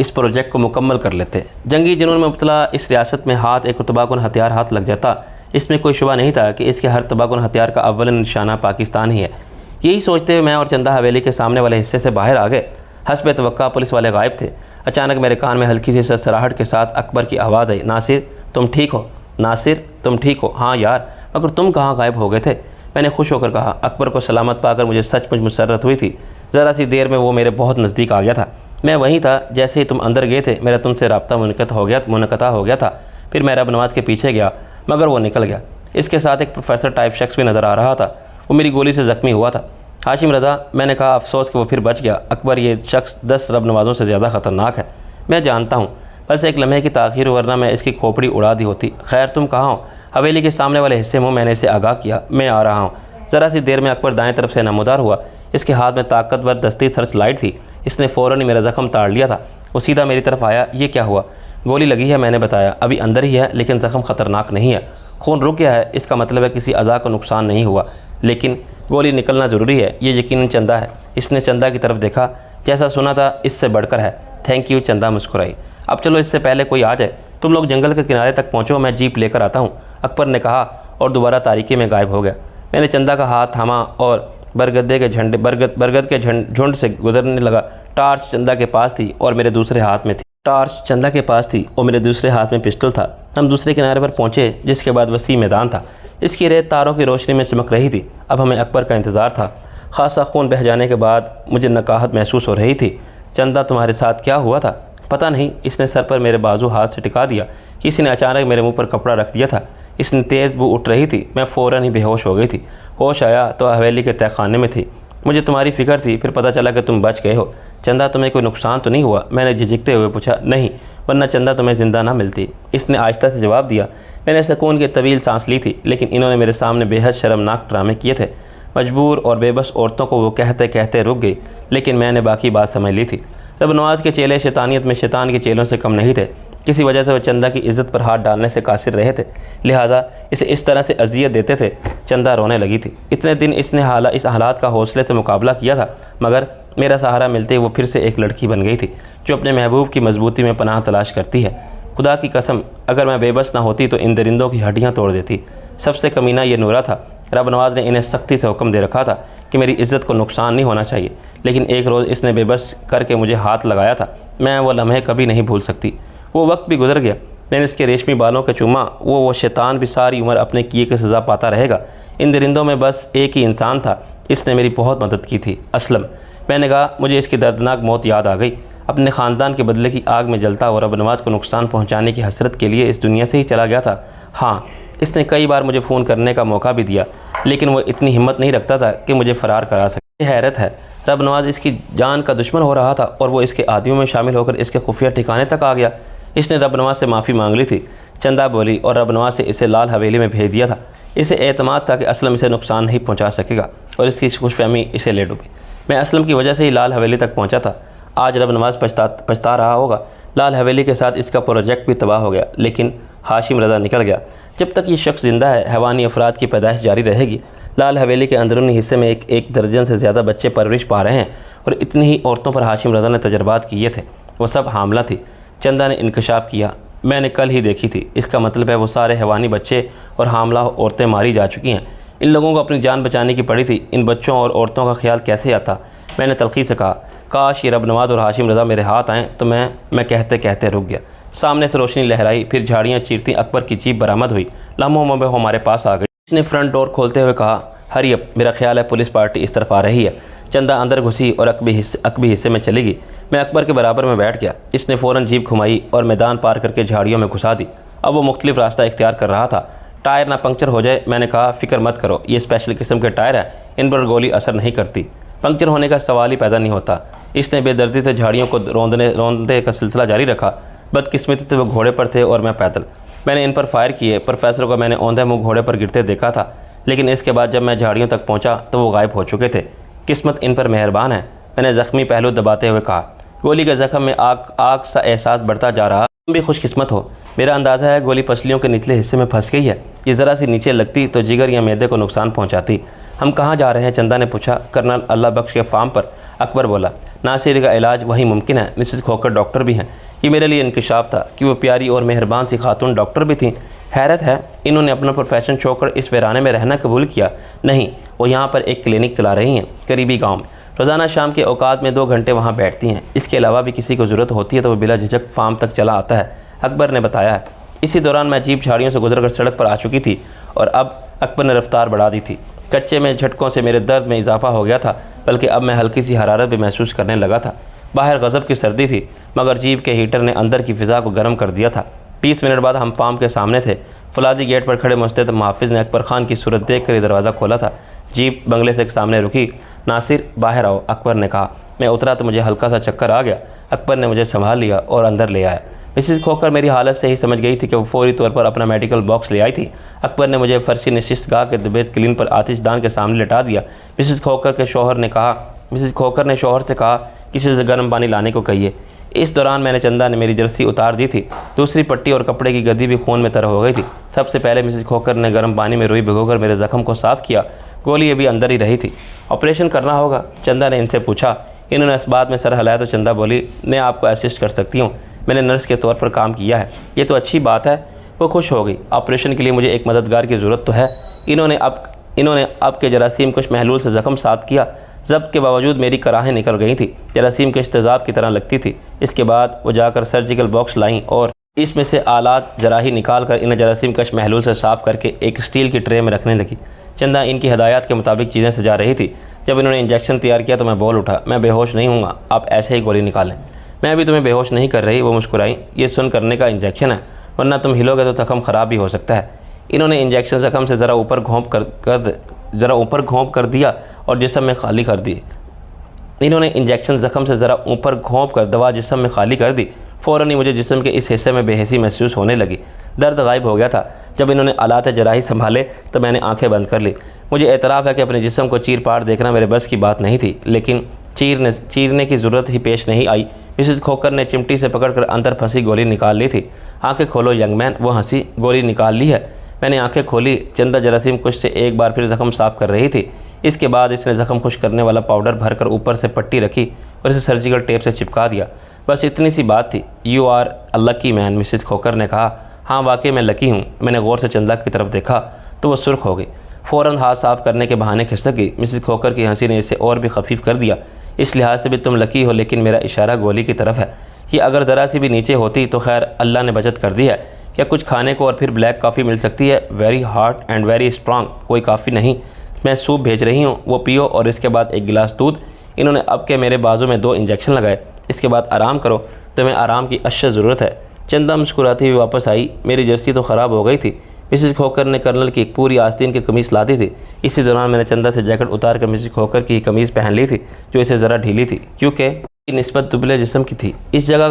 इस प्रोजेक्ट को मुकम्मल कर लेते। जंगी जुनून में मुब्तला इस रियासत में हाथ एक तबाहकुन हथियार हाथ लग जाता। इसमें कोई शुबा नहीं था कि इसके हर तबाहकुन हथियार का अव्वल निशाना पाकिस्तान ही है। यही सोचते हुए मैं और चंदा हवेली के सामने वाले हिस्से से बाहर आ गए। हस्ब तवक्का पुलिस वाले गायब थे। अचानक मेरे कान में हल्की सी सरसराहट के साथ अकबर की आवाज़ आई, नासिर तुम ठीक हो? नासिर तुम ठीक हो? हाँ यार, मगर तुम कहाँ गायब हो गए थे? मैंने खुश होकर कहा। अकबर को सलामत पाकर मुझे सचमुच मुसर्रत हुई थी। ज़रा सी देर में वो मेरे बहुत नज़दीक आ गया था। मैं वहीं था जैसे ही तुम अंदर गए थे। मेरा तुमसे रब्ता मुनक़ता हो गया था। फिर मैं रब नवाज़ के पीछे गया मगर वो निकल गया। इसके साथ एक प्रोफेसर टाइप शख्स भी नज़र आ रहा था। वो मेरी गोली से ज़ख्मी हुआ था। हाशिम रज़ा, मैंने कहा। अफसोस कि वो फिर बच गया। अकबर, ये शख्स 10 रब नवाज़ों से ज़्यादा ख़तरनाक है। मैं जानता हूँ, बस एक लम्हे की ताख़ीर, वरना मैं इसकी खोपड़ी उड़ा दी होती। खैर तुम कहाँ हो? हवेली के सामने वाले हिस्से में। मैंने इसे आगाह किया, मैं आ रहा हूँ। ज़रा सी देर में अकबर दाएं तरफ से नमूदार हुआ। इसके हाथ में ताकतवर दस्ती सर्च लाइट थी। इसने फ़ौरन ही मेरा ज़ख्म ताड़ लिया था। वो सीधा मेरी तरफ आया। ये क्या हुआ? गोली लगी है, मैंने बताया। अभी अंदर ही है, लेकिन ज़ख्म ख़तरनाक नहीं है। खून रुक गया है, इसका मतलब है किसी अज़ा को नुकसान नहीं हुआ। लेकिन गोली निकलना ज़रूरी है। ये यकीनन चंदा है। इसने चंदा की तरफ देखा। जैसा सुना था इससे बढ़कर है। Thank you. चंदा मुस्कुराई। अब चलो, इससे पहले कोई आ जाए। तुम लोग जंगल के किनारे तक पहुँचो, मैं जीप लेकर आता हूँ, अकबर ने कहा और दोबारा तारीकी में गायब हो गया। मैंने चंदा का हाथ थामा और बरगद के झुंड से गुजरने लगा। टार्च चंदा के पास थी और मेरे दूसरे हाथ में पिस्टल था। हम दूसरे किनारे पर पहुँचे, जिसके बाद वसी मैदान था। इसकी रेत तारों की रोशनी में चमक रही थी। अब हमें अकबर का इंतज़ार था। खासा खून बह जाने के बाद मुझे नकाहत महसूस हो रही थी। चंदा, तुम्हारे साथ क्या हुआ था? पता नहीं। इसने सर पर मेरे बाजू हाथ से टिका दिया। किसी ने अचानक मेरे मुंह पर कपड़ा रख दिया था। इसने तेज़ बू उठ रही थी। मैं फ़ौरन ही बेहोश हो गई थी। होश आया तो हवेली के तहखाने में थी। मुझे तुम्हारी फ़िक्र थी, फिर पता चला कि तुम बच गए हो। चंदा, तुम्हें कोई नुकसान तो नहीं हुआ? मैंने झिझकते हुए पूछा। नहीं, वरना चंदा तुम्हें ज़िंदा ना मिलती, इसने आहिस्ता से जवाब दिया। मैंने सुकून की तवील सांस ली थी, लेकिन इन्होंने मेरे सामने बेहद शर्मनाक ड्रामे किए थे। मजबूर और बेबस औरतों को वो कहते कहते रुक गई, लेकिन मैंने बाकी बात समझ ली थी। रब नवाज़ के चेले शैतानियत में शैतान के चेलों से कम नहीं थे। किसी वजह से वह चंदा की इज़्ज़त पर हाथ डालने से कासिर रहे थे, लिहाजा इसे इस तरह से अजियत देते थे। चंदा रोने लगी थी। इतने दिन इसने इस हालात का हौसले से मुकाबला किया था, मगर मेरा सहारा मिलते ही वो फिर से एक लड़की बन गई थी जो अपने महबूब की मजबूती में पनाह तलाश करती है। खुदा की कसम, अगर मैं बेबस ना होती तो इन दरिंदों की हड्डियाँ तोड़ देती। सबसे कमीना ये नूरा था। रब नवाज़ ने इन्हें सख्ती से हुक्म दे रखा था कि मेरी इज़्ज़त को नुकसान नहीं होना चाहिए, लेकिन एक रोज़ इसने बेबस करके मुझे हाथ लगाया था। मैं वो लम्हे कभी नहीं भूल सकती। वो वक्त भी गुजर गया। मैंने इसके रेशमी बालों के चूमा। वो शैतान भी सारी उम्र अपने किए की सज़ा पाता रहेगा। इन दरिंदों में बस एक ही इंसान था, इसने मेरी बहुत मदद की थी, असलम। मैंने कहा। मुझे इसकी दर्दनाक मौत याद आ गई। अपने ख़ानदान के बदले की आग में जलता और रब नवाज़ को नुकसान पहुँचाने की हसरत के लिए इस दुनिया से ही चला गया था। हाँ, इसने कई बार मुझे फ़ोन करने का मौका भी दिया, लेकिन वो इतनी हिम्मत नहीं रखता था कि मुझे फ़रार करा सके। हैरत है, रब नवाज़ इसकी जान का दुश्मन हो रहा था और वो इसके आदियों में शामिल होकर इसके खुफिया ठिकाने तक आ गया। इसने रब नवाज़ से माफ़ी मांग ली थी, चंदा बोली, और रब नवाज़ से इसे लाल हवेली में भेज दिया था। इसे एतमाद था कि असलम इसे नुकसान नहीं पहुँचा सकेगा और इसकी खुशफहमी इसे ले डूबी। मैं असलम की वजह से ही लाल हवेली तक पहुँचा था। आज रब नवाज़ पछता रहा होगा। लाल हवेली के साथ इसका प्रोजेक्ट भी तबाह हो गया, लेकिन हाशिम रज़ा निकल गया। जब तक ये शख्स ज़िंदा है, हैवानी अफराद की पैदाइश जारी रहेगी। लाल हवेली के अंदरूनी हिस्से में एक दर्जन से ज़्यादा बच्चे परवरिश पा रहे हैं और इतनी ही औरतों पर हाशिम रज़ा ने तजर्बात किए थे। वो सब हामला थी। चंदा ने इंकशाफ किया। मैंने कल ही देखी थी। इसका मतलब है वो सारे हैवानी बच्चे और हामला औरतें मारी जा चुकी हैं। इन लोगों को अपनी जान बचाने की पड़ी थी। इन बच्चों और औरतों का ख्याल कैसे आता? मैंने तलखी से कहा, काश ये रब नवाज़ और हाशिम रज़ा मेरे हाथ आएँ। तो मैं कहते कहते रुक गया। सामने से रोशनी लहराई, फिर झाड़ियाँ चीरती अकबर की जीप बरामद हुई। लम्हों में वो हमारे पास आ गई। इसने फ्रंट डोर खोलते हुए कहा, हरी अप, मेरा ख्याल है पुलिस पार्टी इस तरफ आ रही है। चंदा अंदर घुसी और अकबी हिस्से में चली गई। मैं अकबर के बराबर में बैठ गया। इसने फ़ौरन जीप घुमाई और मैदान पार करके झाड़ियों में घुसा दी। अब वो मुख्तलिफ रास्ता इख्तियार कर रहा था। टायर ना पंक्चर हो जाए। मैंने कहा फ़िक्र मत करो, ये स्पेशल किस्म के टायर है, इन पर गोली असर नहीं करती, पंक्चर होने का सवाल ही पैदा नहीं होता। इसने बेदर्दी से झाड़ियों को रौंदने का सिलसिला जारी रखा। बदकिस्मती से वो घोड़े पर थे और मैं पैदल। मैंने इन पर फायर किए। प्रोफेसर को मैंने औंधे मुँह घोड़े पर गिरते देखा था, लेकिन इसके बाद जब मैं झाड़ियों तक पहुँचा तो वो गायब हो चुके थे। किस्मत इन पर मेहरबान है, मैंने ज़ख्मी पहलू दबाते हुए कहा। गोली के ज़ख्म में आग सा एहसास बढ़ता जा रहा। तुम भी खुशकिस्मत हो। मेरा अंदाज़ा है गोली पसलियों के निचले हिस्से में फंस गई है। ये ज़रा सी नीचे लगती तो जिगर या मैदे को नुकसान पहुंचाती। हम कहाँ जा रहे हैं? चंदा ने पूछा। कर्नल अल्लाह बख्श के फार्म पर। अकबर बोला। नासिर का इलाज वहीं मुमकिन है। मिसेस खोकर डॉक्टर भी हैं। ये मेरे लिए इंकशाफ था कि वो प्यारी और मेहरबान सी खातून डॉक्टर भी थीं। हैरत है, इन्होंने अपना प्रोफेशन छोड़कर इस वीराने में रहना कबूल किया। नहीं, वो यहाँ पर एक क्लिनिक चला रही हैं करीबी गाँव में। रोज़ाना शाम के औकात में 2 घंटे वहाँ बैठती हैं। इसके अलावा भी किसी को ज़रूरत होती है तो वो बिला झिझक फार्म तक चला आता है, अकबर ने बताया है। इसी दौरान मैं जीप झाड़ियों से गुजरकर सड़क पर आ चुकी थी और अब अकबर ने रफ्तार बढ़ा दी थी। कच्चे में झटकों से मेरे दर्द में इजाफा हो गया था, बल्कि अब मैं हल्की सी हरारत भी महसूस करने लगा था। बाहर गज़ब की सर्दी थी, मगर जीप के हीटर ने अंदर की फ़िज़ा को गर्म कर दिया था। 20 मिनट बाद हम फार्म के सामने थे। फुलादी गेट पर खड़े मुस्तैद मुहाफ़िज़ ने अकबर खान की सूरत देख कर दरवाज़ा खोला था। जीप बंगले से सामने रुकी। नासिर बाहर आओ, अकबर ने कहा। मैं उतरा तो मुझे हल्का सा चक्कर आ गया। अकबर ने मुझे संभाल लिया और अंदर ले आया। मिसेस खोकर मेरी हालत से ही समझ गई थी कि वो फौरी तौर पर अपना मेडिकल बॉक्स ले आई थी। अकबर ने मुझे फर्शी नशिस्त गाह के दबेद क्लीन पर आतिशदान के सामने लिटा दिया। मिसेस खोकर ने शौहर से कहा किसी से गर्म पानी लाने को कहिए। इस दौरान मैंने चंदा ने मेरी जर्सी उतार दी थी। दूसरी पट्टी और कपड़े की गद्दी भी खून में तर हो गई थी। सबसे पहले मिसेस खोकर ने गर्म पानी में रुई भिगोकर मेरे ज़ख्म को साफ़ किया। गोली अभी अंदर ही रही थी। ऑपरेशन करना होगा? चंदा ने इनसे पूछा। इन्होंने इस बात में सर हिलाया तो चंदा बोली, मैं आपको असिस्ट कर सकती हूँ, मैंने नर्स के तौर पर काम किया है। ये तो अच्छी बात है। वो खुश हो गई। ऑपरेशन के लिए मुझे एक मददगार की ज़रूरत तो है। इन्होंने अब के जरासीम कुछ महलूल से ज़ख्म साथ किया। ज़ब्त के बावजूद मेरी कराहें निकल गई थी, जरासीम के इस्तेज़ाब की तरह लगती थी। इसके बाद वो जाकर सर्जिकल बॉक्स लाईं और इसमें से आलात जराही निकाल कर इन्हें जरासीम कश महलूल से साफ़ करके एक स्टील की ट्रे में रखने लगी। चंदा इनकी हदायत के मुताबिक चीज़ें सजा रही थी। जब इन्होंने इंजेक्शन तैयार किया तो मैं बोल उठा, मैं बेहोश नहीं हूँगा, आप ऐसे ही गोली निकालें। मैं अभी तुम्हें बेहोश नहीं कर रही। वो मुस्कुराई। ये सुन करने का इंजेक्शन है, वरना तुम हिलोगे तो ज़ख्म ख़राब भी हो सकता है। इन्होंने इंजेक्शन ज़ख्म से ज़रा ऊपर घोंप कर दिया और जिस्म में खाली कर दी। दवा जिस्म में खाली कर दी। फ़ौरन ही मुझे जिस्म के इस हिस्से में बेहसी महसूस होने लगी। दर्द गायब हो गया था। जब इन्होंने आलात जराही संभाले तो मैंने आंखें बंद कर ली। मुझे एतराफ़ है कि अपने जिस्म को चीर पार देखना मेरे बस की बात नहीं थी, लेकिन चीरने की ज़रूरत ही पेश नहीं आई। मिसेस खोकर ने चिमटी से पकड़कर अंदर फंसी गोली निकाल ली थी। आंखें खोलो यंग मैन, वो हंसी। गोली निकाल ली है। मैंने आंखें खोली। चंदा जरासीम कुछ से एक बार फिर ज़ख्म साफ़ कर रही थी। इसके बाद इसने ज़ख्म खुश करने वाला पाउडर भरकर ऊपर से पट्टी रखी और इसे सर्जिकल टेप से चिपका दिया। बस इतनी सी बात थी। You are a lucky man, Mrs Khokhar ने कहा। हाँ, वाकई मैं लकी हूँ। मैंने गौर से चंदा की तरफ देखा तो वह सुर्ख हो गई। फ़ौरन हाथ साफ़ करने के बहाने खिसक गई। मिसेस खोकर की हंसी ने इसे और भी खफीफ कर दिया। इस लिहाज से भी तुम लकी हो, लेकिन मेरा इशारा गोली की तरफ है। ये अगर ज़रा सी भी नीचे होती तो खैर अल्लाह ने बचत कर दी है। क्या कुछ खाने को और फिर ब्लैक कॉफ़ी मिल सकती है? Very hot and very strong. कोई काफ़ी नहीं, मैं सूप भेज रही हूँ, वो पियो और इसके बाद एक गिलास दूध। इन्होंने अब के मेरे बाजू में 2 इंजेक्शन लगाए। इसके बाद आराम करो, तुम्हें आराम की अशद ज़रूरत है। चंदा मुस्कुराती हुई वापस आई। मेरी जर्सी तो ख़राब हो गई थी। मिसेस खोकर ने कर्नल की एक पूरी आस्तीन की कमीज़ ला दी थी। इसी दौरान मैंने चंदा से जैकेट उतार कर मिसेस खोकर की कमीज़ पहन ली थी, जो इसे ज़रा ढीली थी क्योंकि निस्बत दुबले जिस्म की थी। इस जगह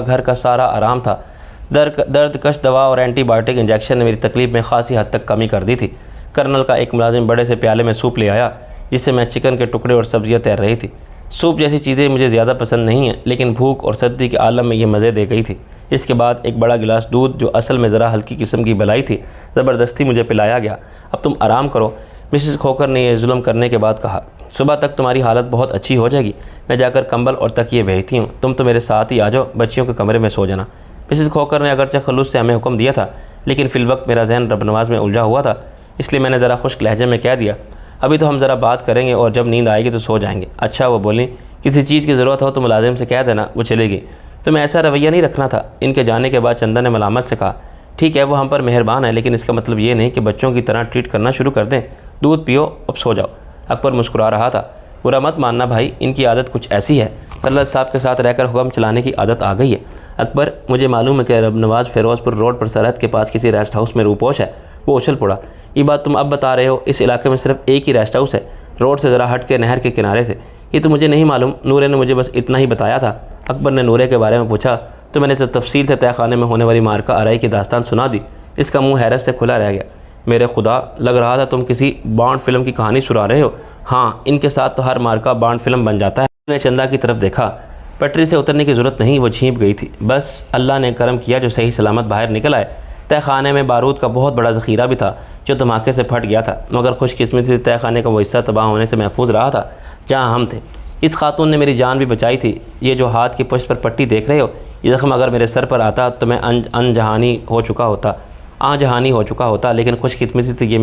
घर का सारा आराम था। दर्द कश दवा और एंटीबायोटिक इंजेक्शन ने मेरी तकलीफ़ में खासी हद तक कमी कर दी थी। कर्नल का एक मुलाजिम बड़े से प्याले में सूप ले आया, जिससे मैं चिकन के टुकड़े और सब्जियां तैर रही थी। सूप जैसी चीज़ें मुझे ज़्यादा पसंद नहीं हैं, लेकिन भूख और सर्दी के आलम में ये मज़े दे गई थी। इसके बाद एक बड़ा गिलास दूध, जो असल में ज़रा हल्की किस्म की बलाई थी, ज़बरदस्ती मुझे पिलाया गया। अब तुम आराम करो, मिसेस खोकर ने यह जुल्म करने के बाद कहा। सुबह तक तुम्हारी हालत बहुत अच्छी हो जाएगी। मैं जाकर कंबल और तकिए भेजती हूँ, तुम तो मेरे साथ ही आ जाओ, बच्चियों के कमरे में सो जाना। मिसेस खोकर ने अगरचे खलूस से हमें हुक्म दिया था, लेकिन फ़िलवक्त मेरा जहन रब नवाज में उलझा हुआ था, इसलिए मैंने ज़रा खुश्क लहजे में कह दिया, अभी तो हम ज़रा बात करेंगे और जब नींद आएगी तो सो जाएंगे। अच्छा, वो बोली, किसी चीज़ की ज़रूरत हो तो मुलाजिम से कह देना, वो चलेगी। तुम्हें ऐसा रवैया नहीं रखना था। इनके जाने के बाद चंदा ने मलामत से कहा, ठीक है, वो हम पर मेहरबान है, लेकिन इसका मतलब ये नहीं कि बच्चों की तरह ट्रीट करना शुरू कर दें। दूध पियो, अब सो जाओ। अकबर मुस्कुरा रहा था। बुरा मत मानना भाई, इनकी आदत कुछ ऐसी है। कर्नल साहब के साथ रहकर हुक्म चलाने की आदत आ गई है। अकबर, मुझे मालूम है कि रब नवाज़ फ़िरोज़पुर रोड पर सरहद के पास किसी रेस्ट हाउस में रूपोश है, वो उछल पड़ा। ये बात तुम अब बता रहे हो? इस इलाके में सिर्फ एक ही रेस्ट हाउस है, रोड से ज़रा हट के नहर के किनारे से। ये तो मुझे नहीं मालूम, नूरे ने मुझे बस इतना ही बताया था। अकबर ने नूरे के बारे में पूछा तो मैंने तफसील से तहखाने में होने वाली मार्का आरई की दास्तान सुना दी। इसका मुँह हैरत से खुला रह गया। मेरे खुदा, लग रहा था तुम किसी बॉन्ड फिल्म की कहानी सुना रहे हो। हाँ, इनके साथ तो हर मार्का बॉन्ड फिल्म बन जाता है। मैंने चंदा की तरफ देखा। पटरी से उतरने की ज़रूरत नहीं, वो झींप गई थी। बस अल्लाह ने करम किया जो सही सलामत बाहर निकल आए। तहखाने में बारूद का बहुत बड़ा ज़ख़ीरा भी था जो धमाके से फट गया था, मगर खुशकिस्मती से तहखाने का वो हिस्सा तबाह होने से महफूज रहा था जहाँ हम थे। इस खातून ने मेरी जान भी बचाई थी। ये जो हाथ की पुष्ट पर पट्टी देख रहे हो, ये ज़ख्म अगर मेरे सर पर आता तो मैं अनजहानी हो चुका होता, लेकिन खुशकिस्मती से ये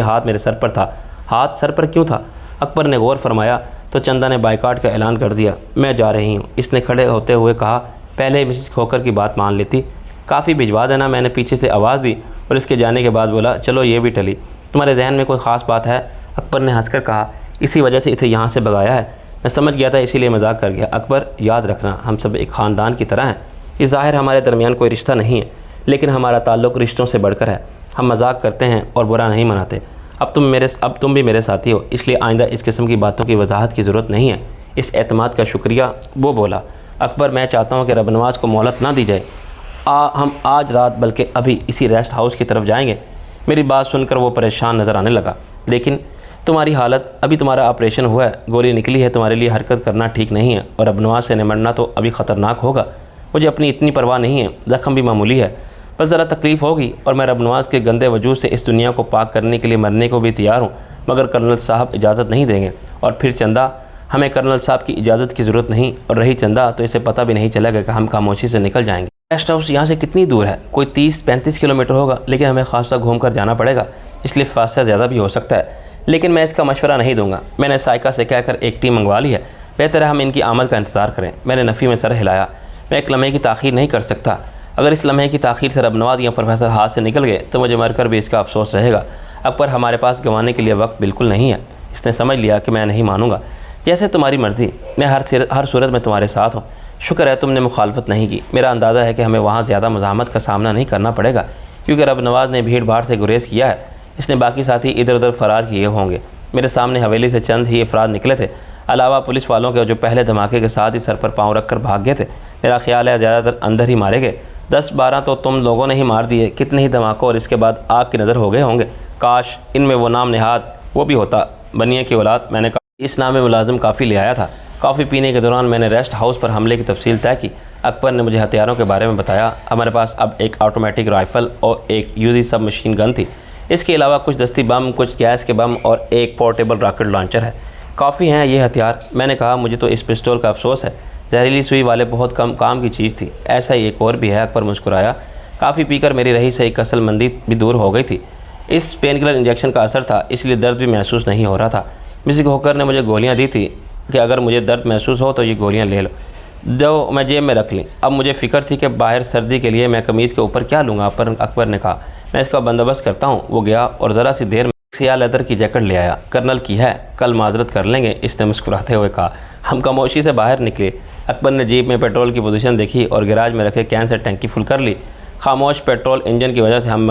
हाथ मेरे सर पर था। हाथ सर पर क्यों था? अकबर ने गौर फरमाया तो चंदा ने बाइकाट का ऐलान कर दिया। मैं जा रही हूँ, इसने खड़े होते हुए कहा। पहले मिसेस खोकर की बात मान लेती। काफ़ी भिजवा देना, मैंने पीछे से आवाज़ दी और इसके जाने के बाद बोला, चलो ये भी टली। तुम्हारे जहन में कोई ख़ास बात है? अकबर ने हंसकर कहा, इसी वजह से इसे यहाँ से भगाया है। मैं समझ गया था, इसीलिए मजाक कर गया। अकबर, याद रखना, हम सब एक ख़ानदान की तरह हैं। ये ज़ाहिर हमारे दरमियान कोई रिश्ता नहीं है, लेकिन हमारा ताल्लुक़ रिश्तों से बढ़कर है। हम मजाक करते हैं और बुरा नहीं मनाते। अब तुम भी मेरे साथी हो, इसलिए आइंदा इस किस्म की बातों की वजाहत की ज़रूरत नहीं है। इस एतमाद का शुक्रिया। वो बोला, अकबर, मैं चाहता हूँ कि रब नवाज़ को मोहलत ना दी जाए। हम आज रात बल्कि अभी इसी रेस्ट हाउस की तरफ जाएंगे। मेरी बात सुनकर वो परेशान नज़र आने लगा। लेकिन तुम्हारी हालत, अभी तुम्हारा ऑपरेशन हुआ है, गोली निकली है, तुम्हारे लिए हरकत करना ठीक नहीं है और रब नवाज़ से निमटना तो अभी ख़तरनाक होगा। मुझे अपनी इतनी परवाह नहीं है, ज़ख्म भी मामूली है, बस ज़रा तकलीफ़ होगी और मैं रब नवाज़ के गंदे वजूद से इस दुनिया को पाक करने के लिए मरने को भी तैयार हूँ, मगर कर्नल साहब इजाज़त नहीं देंगे। और फिर चंदा, हमें कर्नल साहब की इजाज़त की ज़रूरत नहीं, और रही चंदा तो इसे पता भी नहीं चलेगा कि हम खामोशी से निकल जाएंगे। रेस्ट हाउस यहाँ से कितनी दूर है? कोई 30-35 किलोमीटर होगा, लेकिन हमें खासा घूम कर जाना पड़ेगा, इसलिए फासला ज़्यादा भी हो सकता है। लेकिन मैं इसका मशवरा नहीं दूंगा। मैंने साइका से कहकर एक टीम मंगवा ली है, बेहतर है हम इनकी आमद का इंतज़ार करें। मैंने नफ़ी में सर हिलाया। मैं एक लम्हे की ताख़ीर नहीं कर सकता। अगर इस लम्हे की ताख़ीर से रब नवाज़ या प्रोफेसर हाथ से निकल गए तो मुझे मरकर भी इसका अफसोस रहेगा। अकबर, हमारे पास गंवाने के लिए वक्त बिल्कुल नहीं है। इसने समझ लिया कि मैं नहीं मानूंगा। जैसे तुम्हारी मर्ज़ी, मैं हर सूरत में तुम्हारे साथ हूँ। शुक्र है तुमने मुखालफत नहीं की। मेरा अंदाज़ा है कि हमें वहाँ ज़्यादा मज़ाहमत का सामना नहीं करना पड़ेगा, क्योंकि रब नवाज़ ने भीड़ भाड़ से गुरेज़ किया है। इसने बाकी साथी इधर उधर फ़रार किए होंगे। मेरे सामने हवेली से चंद ही अफराद निकले थे, अलावा पुलिस वालों के जो पहले धमाके के साथ ही सर पर पाँव रख कर भाग गए थे। मेरा ख्याल है ज़्यादातर अंदर ही मारे गए। 10-12 तो तुम लोगों ने ही मार दिए। कितने ही धमाकों और इसके बाद आग की नज़र हो गए होंगे। काश इनमें वो नाम नेहाद वो भी होता, बनिए की औलाद। मैंने कहा, इस नाम में मुलाजिम काफ़ी ले आया था। कॉफ़ी पीने के दौरान मैंने रेस्ट हाउस पर हमले की तफसील तय की। अकबर ने मुझे हथियारों के बारे में बताया। हमारे पास अब एक ऑटोमेटिक राइफ़ल और एक यूजी सब मशीन गन थी। इसके अलावा कुछ दस्ती बम, कुछ गैस के बम और एक पोर्टेबल रॉकेट लॉन्चर है। काफ़ी हैं ये हथियार। मैंने कहा, मुझे तो इस पिस्तौल का अफसोस है, जहरीली सुई वाले बहुत कम काम की चीज़ थी। ऐसा ही एक और भी है। अकबर मुस्कुराया। काफ़ी पीकर मेरी रही सही कसलमंदी भी दूर हो गई थी। इस पेन किलर इंजेक्शन का असर था, इसलिए दर्द भी महसूस नहीं हो रहा था। मिसेस होकर ने मुझे गोलियां दी थी कि अगर मुझे दर्द महसूस हो तो ये गोलियां ले लो, जो मैं जेब में रख ली। अब मुझे फ़िक्र थी कि बाहर सर्दी के लिए मैं कमीज़ के ऊपर क्या लूँगा। अकबर ने कहा, मैं इसका बंदोबस्त करता हूँ। वो गया और ज़रा सी देर में सिया लेदर की जैकेट ले आया। कर्नल की है, कल माजरत कर लेंगे, इसने मुस्कुराते हुए कहा। हम खामोशी से बाहर निकले। अकबर ने जीप में पेट्रोल की पोजीशन देखी और गैराज में रखे कैन से टंकी फुल कर ली। खामोश पेट्रोल इंजन की वजह से हम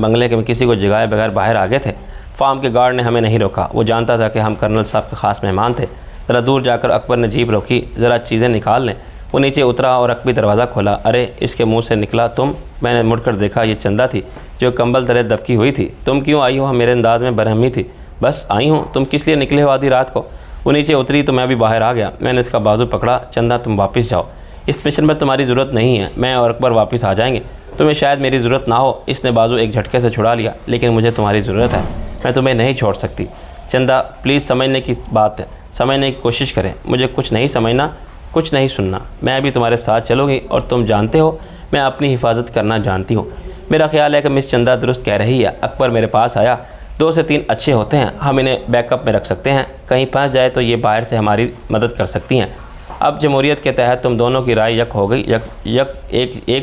बंगले के किसी को जगाए बगैर बाहर आ गए थे। फार्म के गार्ड ने हमें नहीं रोका। वो जानता था कि हम कर्नल साहब के ख़ास मेहमान थे। ज़रा दूर जाकर अकबर ने जीप रोकी, ज़रा चीज़ें निकाल लें। वो नीचे उतरा और अकबी दरवाज़ा खोला। अरे, इसके मुंह से निकला तुम। मैंने मुड़कर देखा, ये चंदा थी जो कंबल तले दबकी हुई थी। तुम क्यों आई हो? मेरे अंदाज में बरहमी थी। बस आई हूँ। तुम किस लिए निकले हो आधी रात को? वो नीचे उतरी तो मैं भी बाहर आ गया। मैंने इसका बाजू पकड़ा। चंदा, तुम वापस जाओ, इस मिशन में तुम्हारी ज़रूरत नहीं है। मैं और अकबर वापस आ जाएंगे, तुम्हें शायद मेरी ज़रूरत ना हो। इसने बाजू एक झटके से छुड़ा लिया। लेकिन मुझे तुम्हारी ज़रूरत है, मैं तुम्हें नहीं छोड़ सकती। चंदा, प्लीज़ समझने की बात है, समझने की कोशिश करें। मुझे कुछ नहीं समझना, कुछ नहीं सुनना। मैं भी तुम्हारे साथ चलूँगी और तुम जानते हो मैं अपनी हिफाजत करना जानती हूँ। मेरा ख्याल है कि मिस चंदा दुरुस्त कह रही है। अकबर मेरे पास आया। 2 से 3 अच्छे होते हैं, हम इन्हें बैकअप में रख सकते हैं। कहीं फंस जाए तो ये बाहर से हमारी मदद कर सकती हैं। अब जमहूरियत के तहत तुम दोनों की राय एक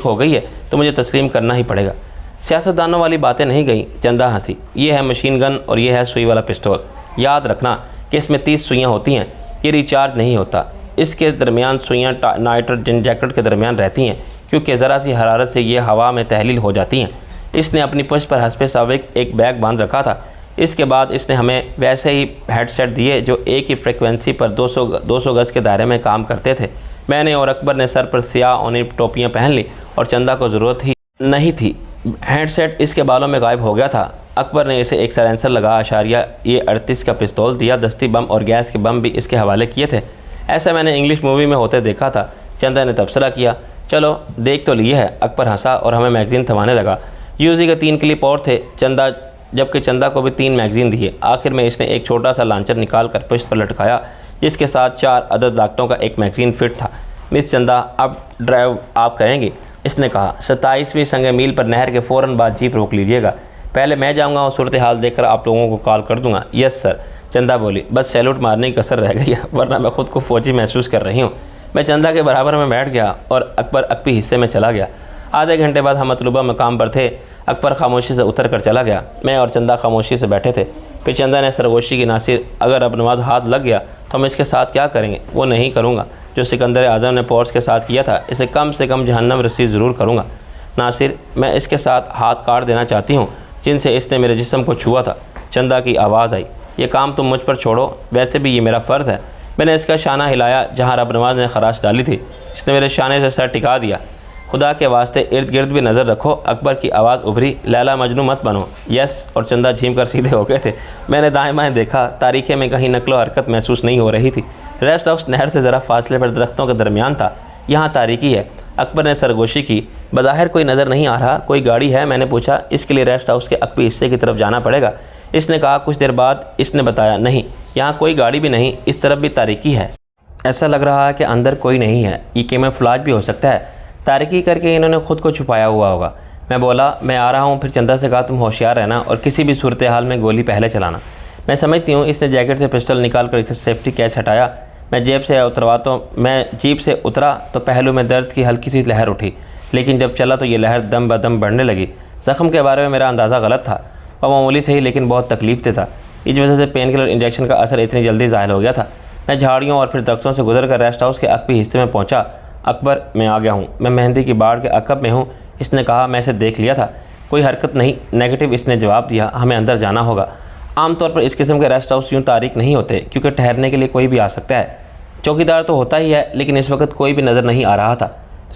हो गई है तो मुझे तस्लीम करना ही पड़ेगा। सियासतदानों वाली बातें नहीं गई। चंदा हंसी। ये है मशीन गन और ये है सुई वाला पिस्तौल। याद रखना कि इसमें 30 सुइयाँ होती हैं। ये रिचार्ज नहीं होता। इसके दरमियान सुइयाँ नाइट्रोजन जैकेट के दरमियान रहती हैं, क्योंकि ज़रा सी हरारत से ये हवा में तहलील हो जाती हैं। इसने अपनी पुश्त पर हस्बे साबिक एक बैग बांध रखा था। इसके बाद इसने हमें वैसे ही हेडसेट दिए जो एक ही फ्रिक्वेंसी पर 200 गज़ के दायरे में काम करते थे। मैंने और अकबर ने सर पर स्याह ऊनी टोपियाँ पहन ली और चंदा को ज़रूरत ही नहीं थी। हेडसेट इसके बालों में गायब हो गया था। अकबर ने इसे एक साइलेंसर लगा आशारिया ये 38 का पिस्तौल दिया। दस्ती बम और गैस के बम भी इसके हवाले किए थे। ऐसा मैंने इंग्लिश मूवी में होते देखा था। चंदा ने तबसरा किया, चलो देख तो लिए है। अकबर हंसा और हमें मैगज़ीन थमाने लगा। यूजी के 3 क्लिप और थे, जबकि चंदा को भी 3 मैगज़ीन दिए। आखिर में इसने एक छोटा सा लांचर निकाल कर पुश्त पर लटकाया, जिसके साथ 4 अदद लाकटों का एक मैगज़ीन फिट था। मिस चंदा, अब ड्राइव आप करेंगी? इसने कहा। 27वीं संग मील पर नहर के फ़ौरन बाद जीप रोक लीजिएगा। पहले मैं जाऊंगा और सूरत हाल देखकर आप लोगों को कॉल कर दूंगा। यस सर, चंदा बोली। बस सैल्यूट मारने की कसर रह गई है, वरना मैं ख़ुद को फ़ौजी महसूस कर रही हूँ। मैं चंदा के बराबर में बैठ गया और अकबर अकबी हिस्से में चला गया। आधे घंटे बाद हम मतलूबा मकाम पर थे। अकबर खामोशी से उतर कर चला गया। मैं और चंदा खामोशी से बैठे थे। फिर चंदा ने सरगोशी की नासिर, अगर अब नमाज हाथ लग गया तो हम इसके साथ क्या करेंगे? वो नहीं करूँगा जो सिकंदर आज़म ने पोर्स के साथ किया था। इसे कम से कम जहन्नम रसीद ज़रूर करूँगा। नासिर, मैं इसके साथ हाथ काट देना चाहती हूँ जिनसे इसने मेरे जिस्म को छुआ था। चंदा की आवाज़ आई, ये काम तुम मुझ पर छोड़ो, वैसे भी ये मेरा फ़र्ज़ है। मैंने इसका शाना हिलाया जहाँ रब नवाज ने खराश डाली थी। इसने मेरे शाने से सर टिका दिया। खुदा के वास्ते इर्द गिर्द भी नज़र रखो। अकबर की आवाज़ उभरी, लैला मजनू मत बनो। यस। और चंदा झीम कर सीधे हो गए थे। मैंने दाएं बाएं देखा, तारीखे में कहीं नकलो हरकत महसूस नहीं हो रही थी। रेस्ट हाउस नहर से ज़रा फासले पर दरख्तों के दरमियान था। यहाँ तारीकी है। अकबर ने सरगोशी की। बज़ाहिर कोई नज़र नहीं आ रहा। कोई गाड़ी है? मैंने पूछा। इसके लिए रेस्ट हाउस के अकबी हिस्से की तरफ जाना पड़ेगा। इसने कहा। कुछ देर बाद इसने बताया, नहीं, यहाँ कोई गाड़ी भी नहीं, इस तरफ भी तारीकी है। ऐसा लग रहा है कि अंदर कोई नहीं है। ये कैमोफ्लेज भी हो सकता है। तारीकी करके इन्होंने खुद को छुपाया हुआ होगा। मैं बोला, मैं आ रहा हूँ। फिर चंदा से कहा, तुम होशियार रहना और किसी भी सूरत हाल में गोली पहले चलाना। मैं समझती हूँ। इसने जैकेट से पिस्टल निकाल कर सेफ्टी कैच हटाया। मैं जीप से उतरा तो पहलू में दर्द की हल्की सी लहर उठी, लेकिन जब चला तो ये लहर दम बदम बढ़ने लगी। ज़ख्म के बारे में मेरा अंदाज़ा गलत था। वह मामूली सही लेकिन बहुत तकलीफ दे था। इस वजह से पेन किलर इंजेक्शन का असर इतनी जल्दी ज़ाहिर हो गया था। मैं झाड़ियों और फिर दख्तों से गुजर कर रेस्ट हाउस के अकबी हिस्से में पहुँचा। अकबर, मैं आ गया हूँ। मैं मेहंदी की बाड़ के अकब में हूँ। इसने कहा। मैं इसे देख लिया था। कोई हरकत नहीं। नेगेटिव। इसने जवाब दिया। हमें अंदर जाना होगा। आमतौर पर इस किस्म के रेस्ट हाउस यूँ तारीख नहीं होते, क्योंकि ठहरने के लिए कोई भी आ सकता है। चौकीदार तो होता ही है, लेकिन इस वक्त कोई भी नज़र नहीं आ रहा था।